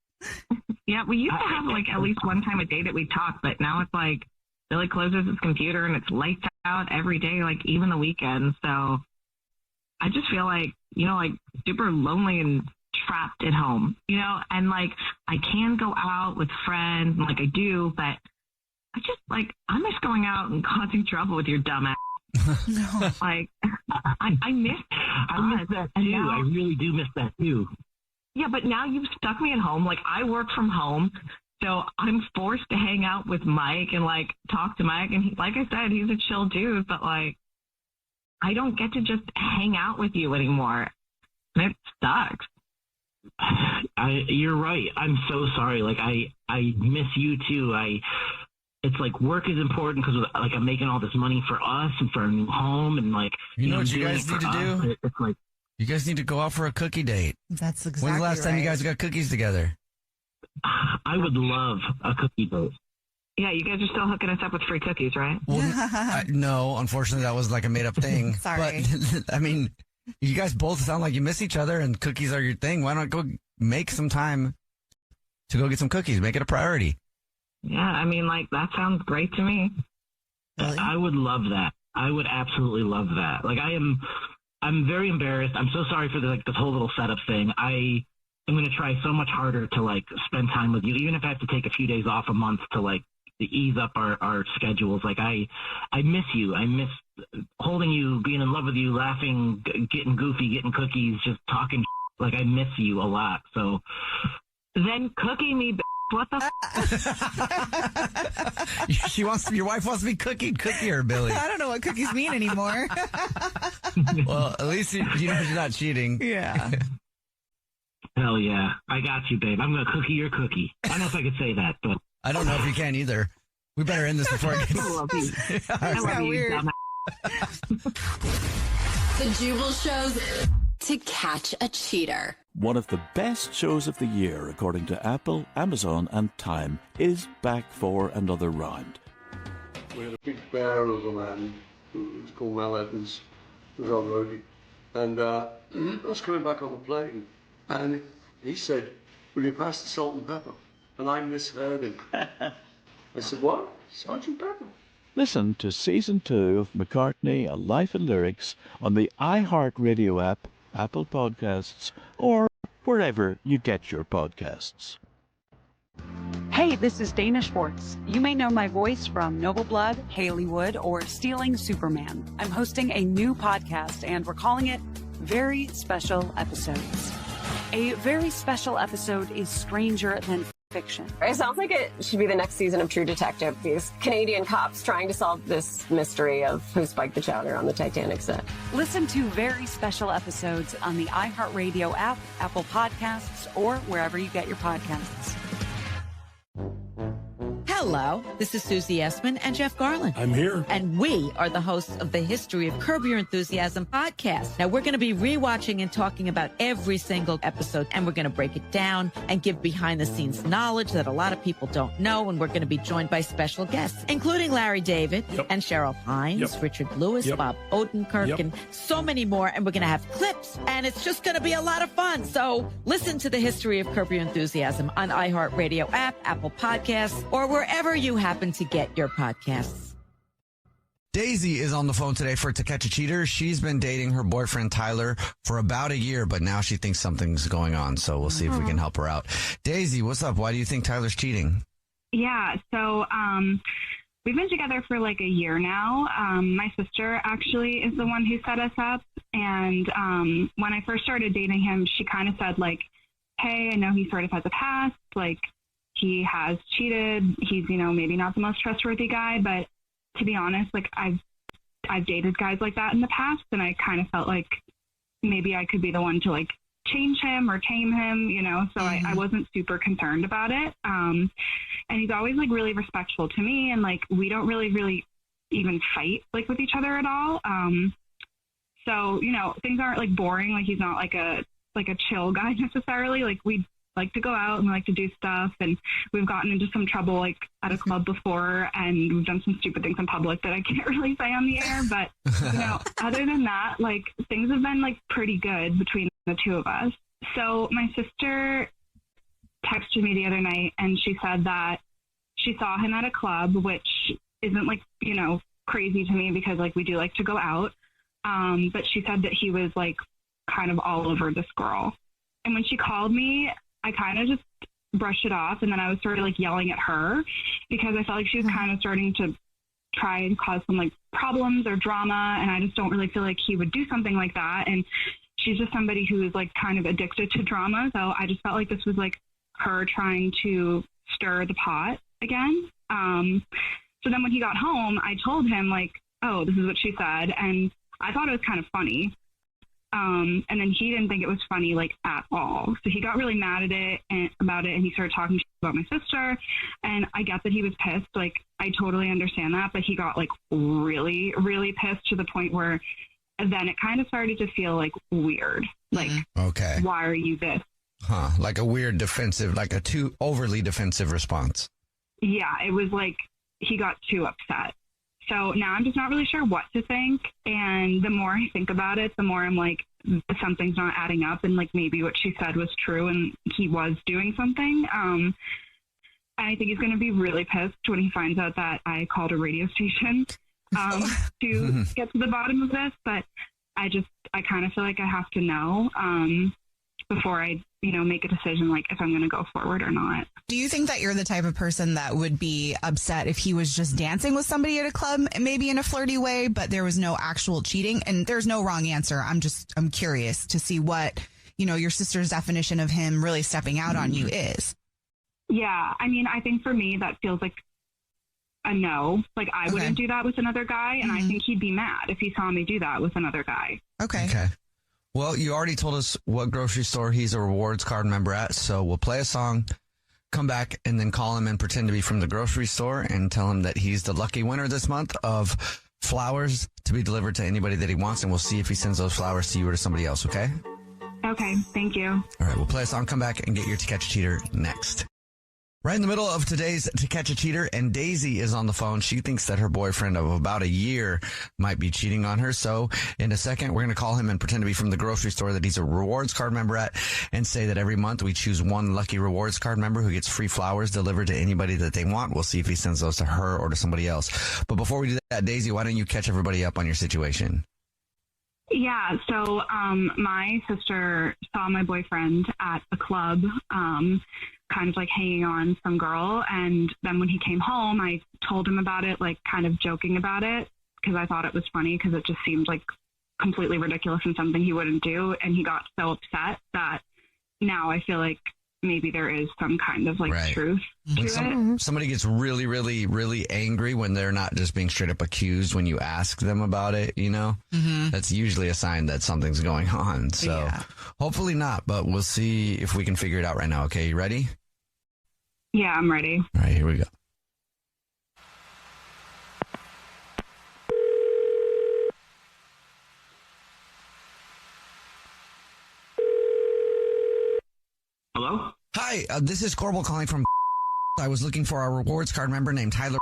Yeah, we used to have like at least one time a day that we talked, but now it's like Billy closes his computer and it's lights out every day, like even the weekends. So I just feel like, like super lonely and trapped at home, and like I can go out with friends like I do, but I just like I miss going out and causing trouble with your dumb ass. No. Like I miss that too. Now, I really do miss that too. Yeah, but now you've stuck me at home. Like I work from home, so I'm forced to hang out with Mike and like talk to Mike, and he, like I said, he's a chill dude, but like I don't get to just hang out with you anymore. And it sucks. You're right. I'm so sorry. Like I miss you too. It's like work is important because like I'm making all this money for us and for a new home, and like you know what you guys need to do? It's like you guys need to go out for a cookie date. That's exactly. When's the last time you guys got cookies together? I would love a cookie date. Yeah, you guys are still hooking us up with free cookies, right? Well, no, unfortunately, that was like a made up thing. Sorry. But I mean, you guys both sound like you miss each other, and cookies are your thing. Why not go make some time to go get some cookies? Make it a priority. Yeah, I mean, like, that sounds great to me. Really? I would love that. I would absolutely love that. Like, I'm very embarrassed. I'm so sorry for this whole little setup thing. I'm going to try so much harder to, like, spend time with you, even if I have to take a few days off a month to, like, to ease up our schedules. Like, I miss you. I miss holding you, being in love with you, laughing, getting goofy, getting cookies, just talking. Like, I miss you a lot. So then cookie me, what the Your wife wants to be cookie her, Billy. I don't know what cookies mean anymore. Well, at least you know you're not cheating. Yeah. Hell yeah. I got you, babe. I'm going to cookie your cookie. I don't know if I could say that, but I don't know if you can either. We better end this before it gets... I love you. I love you. Weird. The Jubal Show's To Catch a Cheater. One of the best shows of the year, according to Apple, Amazon, and Time, is back for another round. We had a big bear of a man who was called Mel Evans, who was on roadie. And I was coming back on the plane, and he said, "Will you pass the salt and pepper?" And I misheard him. I said, "What? Sergeant Pepper?" Listen to Season 2 of McCartney, A Life in Lyrics on the iHeartRadio app, Apple Podcasts, or wherever you get your podcasts. Hey, this is Dana Schwartz. You may know my voice from Noble Blood, Haleywood, or Stealing Superman. I'm hosting a new podcast, and we're calling it Very Special Episodes. A very special episode is stranger than fiction. It sounds like it should be the next season of True Detective. These Canadian cops trying to solve this mystery of who spiked the chowder on the Titanic set. Listen to Very Special Episodes on the iHeartRadio app, Apple Podcasts, or wherever you get your podcasts. Hello, this is Susie Essman and Jeff Garland. I'm here. And we are the hosts of the History of Curb Your Enthusiasm podcast. Now, we're going to be rewatching and talking about every single episode, and we're going to break it down and give behind-the-scenes knowledge that a lot of people don't know, and we're going to be joined by special guests, including Larry David and Cheryl Hines, Richard Lewis, Bob Odenkirk, and so many more, and we're going to have clips, and it's just going to be a lot of fun. So listen to the History of Curb Your Enthusiasm on iHeartRadio app, Apple Podcasts, or wherever you happen to get your podcasts. Daisy is on the phone today for To Catch a Cheater. She's been dating her boyfriend Tyler for about a year, but now she thinks something's going on. So we'll see if we can help her out. Daisy, what's up? Why do you think Tyler's cheating? Yeah, so we've been together for like a year now. My sister actually is the one who set us up. And when I first started dating him, she kind of said like, hey, I know he sort of has a past, like, he has cheated. He's, maybe not the most trustworthy guy, but to be honest, like I've dated guys like that in the past, and I kind of felt like maybe I could be the one to like change him or tame him, so I wasn't super concerned about it. And he's always like really respectful to me, and like we don't really even fight like with each other at all. So, you know, things aren't like boring. Like he's not like a chill guy necessarily. Like we like to go out and we like to do stuff, and we've gotten into some trouble like at a club before, and we've done some stupid things in public that I can't really say on the air. But, you know, other than that, like things have been like pretty good between the two of us. So my sister texted me the other night and she said that she saw him at a club, which isn't like, you know, crazy to me because like we do like to go out. But she said that he was like kind of all over this girl. And when she called me, I kind of just brushed it off. And then I was sort of like yelling at her because I felt like she was kind of starting to try and cause some like problems or drama. And I just don't really feel like he would do something like that. And she's just somebody who is like kind of addicted to drama. So I just felt like this was like her trying to stir the pot again. So then when he got home, I told him like, oh, this is what she said. And I thought it was kind of funny. And then he didn't think it was funny, like, at all. So he got really mad at it and about it, and he started talking about my sister. And I get that he was pissed. Like, I totally understand that. But he got, like, really, really pissed to the point where then it kind of started to feel, like, weird. Like, okay, why are you this? Huh. Like a weird defensive, like a too overly defensive response. Yeah, it was like he got too upset. So now I'm just not really sure what to think. And the more I think about it, the more I'm like, something's not adding up. And like maybe what she said was true and he was doing something. And I think he's going to be really pissed when he finds out that I called a radio station to get to the bottom of this. But I kind of feel like I have to know before I, you know, make a decision like if I'm going to go forward or not. Do you think that you're the type of person that would be upset if he was just dancing with somebody at a club, maybe in a flirty way, but there was no actual cheating? And there's no wrong answer. I'm curious to see what, you know, your sister's definition of him really stepping out on you is. Yeah. I mean, I think for me, that feels like a no. Like I wouldn't do that with another guy. And I think he'd be mad if he saw me do that with another guy. Okay. Well, you already told us what grocery store he's a rewards card member at, so we'll play a song, come back, and then call him and pretend to be from the grocery store and tell him that he's the lucky winner this month of flowers to be delivered to anybody that he wants, and we'll see if he sends those flowers to you or to somebody else, okay? Okay, thank you. All right, we'll play a song, come back, and get your To Catch a Cheater next. Right in the middle of today's To Catch a Cheater, and Daisy is on the phone. She thinks that her boyfriend of about a year might be cheating on her. So in a second, we're going to call him and pretend to be from the grocery store that he's a rewards card member at and say that every month we choose one lucky rewards card member who gets free flowers delivered to anybody that they want. We'll see if he sends those to her or to somebody else. But before we do that, Daisy, why don't you catch everybody up on your situation? Yeah, so my sister saw my boyfriend at a club, kind of like hanging on some girl. And then when he came home, I told him about it, like kind of joking about it, because I thought it was funny because it just seemed like completely ridiculous and something he wouldn't do. And he got so upset that now I feel like maybe there is some kind of like truth to it. Somebody gets really, really, really angry when they're not just being straight up accused when you ask them about it, you know, that's usually a sign that something's going on. So hopefully not, but we'll see if we can figure it out right now. Okay. You ready? Yeah, I'm ready. All right, here we go. Hello? Hi, this is Corbel calling from. I was looking for a rewards card member named Tyler.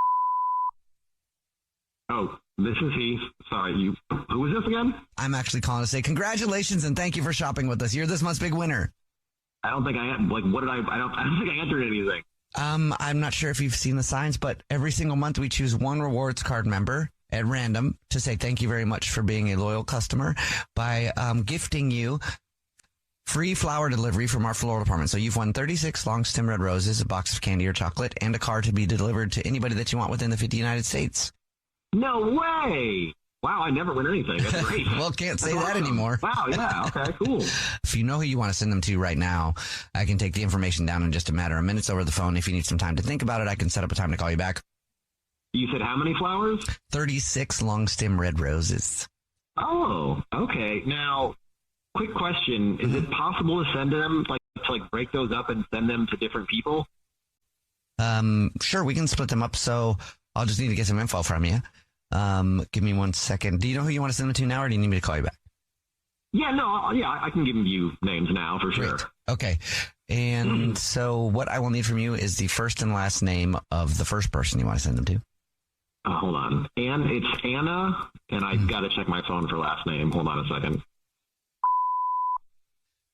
Oh, this is he. Sorry, who is this again? I'm actually calling to say congratulations and thank you for shopping with us. You're this month's big winner. I don't think I don't think I entered anything. I'm not sure if you've seen the signs, but every single month we choose one rewards card member at random to say thank you very much for being a loyal customer by gifting you free flower delivery from our floral department. So you've won 36 long stem red roses, a box of candy or chocolate, and a card to be delivered to anybody that you want within the 50 United States. No way! Wow, I never win anything. That's great. Well, can't say that anymore. Wow, yeah, okay, cool. If you know who you want to send them to right now, I can take the information down in just a matter of minutes over the phone. If you need some time to think about it, I can set up a time to call you back. You said how many flowers? 36 long stem red roses. Oh, okay. Now, quick question. Is it possible to send them, to break those up and send them to different people? Sure, we can split them up. So I'll just need to get some info from you. Give me 1 second. Do you know who you want to send them to now, or do you need me to call you back? Yeah, no, yeah, I can give you names now for sure. Great. Okay. And so what I will need from you is the first and last name of the first person you want to send them to. Hold on. It's Anna, and I got to check my phone for last name. Hold on a second.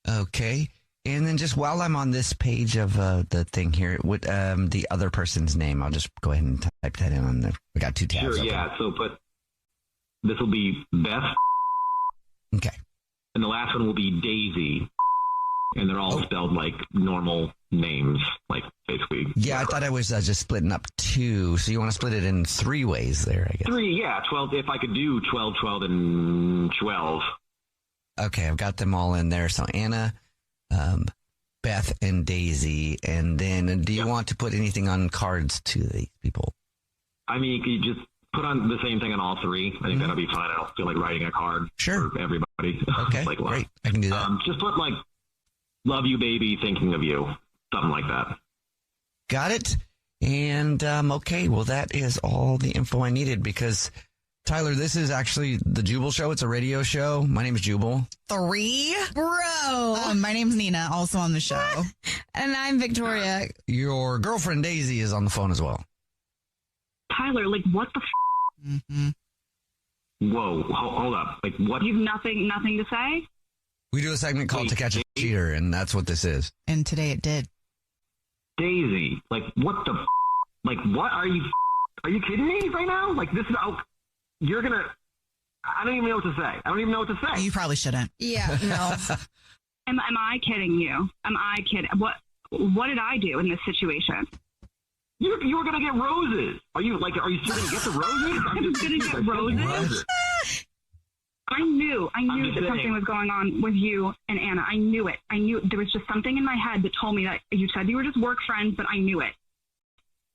Okay. And then just while I'm on this page of the thing here, what the other person's name, I'll just go ahead and type that in on the, we got 2 tabs. Sure, yeah. So, but this will be Beth. Okay. And the last one will be Daisy. And they're all spelled like normal names, like basically. Yeah, I thought I was just splitting up 2. So you want to split it in 3 ways there, I guess. 3, yeah. 12, if I could do 12, 12, and 12. Okay, I've got them all in there. So Anna, Beth, and Daisy. And then do you want to put anything on cards to these people? I mean, you just put on the same thing on all 3. I think that'll be fine. I don't feel like writing a card for everybody. Okay, like, great. I can do that. Just put like, love you, baby, thinking of you. Something like that. Got it. And, okay, well, that is all the info I needed because, Tyler, this is actually the Jubal Show. It's a radio show. My name is Jubal. 3? Bro. My name's Nina, also on the show. And I'm Victoria. Your girlfriend, Daisy, is on the phone as well. Tyler, like, what the Whoa, hold up. Like, what? You've nothing to say? We do a segment called To Catch a Cheater, and that's what this is. And today it did. Daisy, like, what the like, what are you kidding me right now? Like, this is, you're gonna, I don't even know what to say. I don't even know what to say. You probably shouldn't. Yeah, no. Am I kidding you? Am I kidding? What did I do in this situation? You were gonna get roses. Are you still gonna get the roses? I was gonna get roses? I knew that something was going on with you and Anna. I knew it. I knew there was just something in my head that told me that you said you were just work friends, but I knew it.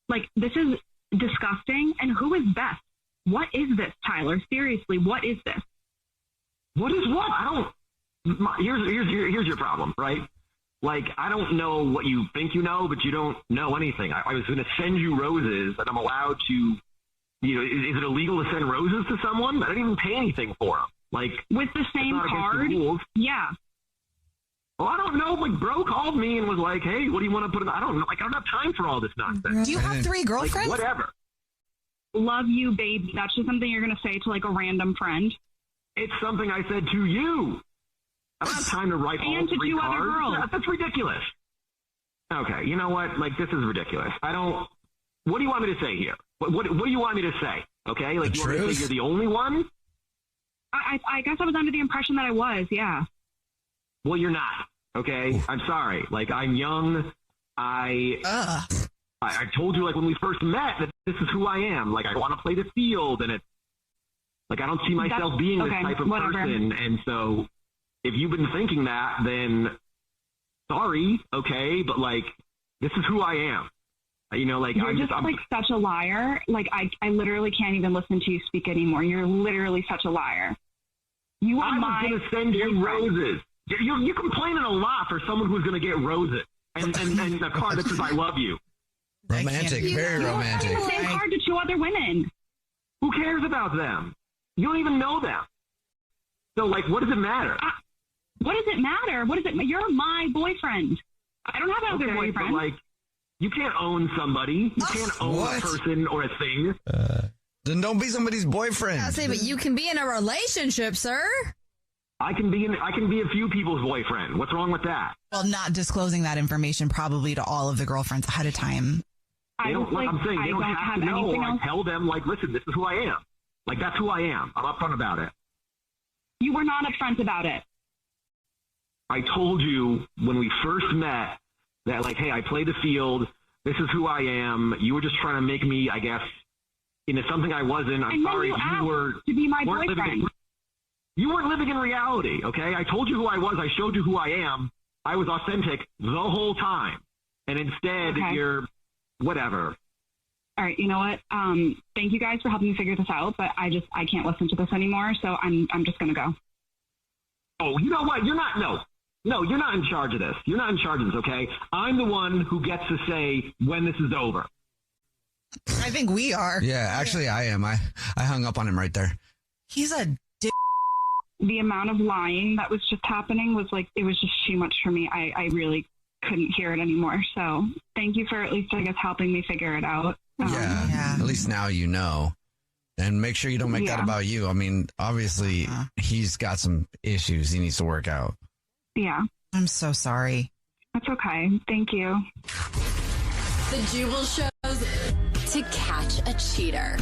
Like, this is disgusting. And who is Beth? What is this, Tyler? Seriously, what is this? What is what? Here's your problem, right? Like, I don't know what you think you know, but you don't know anything. I was going to send you roses, and I'm allowed to, is it illegal to send roses to someone? I didn't even pay anything for them. Like, with the same card? Yeah. Well, I don't know. Like, bro called me and was like, "Hey, what do you want to put in?" I don't know. Like, I don't have time for all this nonsense. Do you have 3 girlfriends? Like, whatever. Love you, baby. That's just something you're going to say to like a random friend. It's something I said to you. I don't have time to write all 3 2 cards. other girls. That's ridiculous. Okay, you know what? Like, this is ridiculous. What do you want me to say here? What do you want me to say? Okay, like, you want me to say you're the only one? I guess I was under the impression that I was, yeah. Well, you're not, okay? I'm sorry. Like, I'm young. I told you, like, when we first met that this is who I am. Like, I want to play the field, and it's, like, I don't see myself being this type of person. And so if you've been thinking that, then sorry, okay? But, like, this is who I am. Like, you're like such a liar. Like, I literally can't even listen to you speak anymore. You're literally such a liar. I was going to send you roses. You're complaining a lot for someone who's going to get roses and a card that says "I love you." Romantic, very romantic. The same card to 2 other women. Who cares about them? You don't even know them. So, like, what does it matter? What does it matter? What does it? You're my boyfriend. I don't have another boyfriend. But, like, you can't own somebody. You can't own a person or a thing. Then don't be somebody's boyfriend. I'll say, but you can be in a relationship, sir. I can be a few people's boyfriend. What's wrong with that? Well, not disclosing that information probably to all of the girlfriends ahead of time. I'm saying they don't have to know. I tell them, like, listen, this is who I am. Like, that's who I am. I'm upfront about it. You were not upfront about it. I told you when we first met that, like, hey, I play the field. This is who I am. You were just trying to make me, I guess, into something I wasn't. I'm sorry. You were to be my boyfriend. You weren't living in reality, okay? I told you who I was. I showed you who I am. I was authentic the whole time. And instead, you're whatever. All right, you know what? Thank you guys for helping me figure this out, but I can't listen to this anymore, so I'm just going to go. Oh, you know what? You're not in charge of this. You're not in charge of this, okay? I'm the one who gets to say when this is over. I think we are. Yeah, actually, I am. I hung up on him right there. He's a dick. The amount of lying that was just happening was like, it was just too much for me. I really couldn't hear it anymore. So thank you for at least, I guess, helping me figure it out. Yeah. At least now you know. And make sure you don't make that about you. I mean, obviously, he's got some issues he needs to work out. Yeah. I'm so sorry. That's okay. Thank you. The Jubal shows to catch a cheater.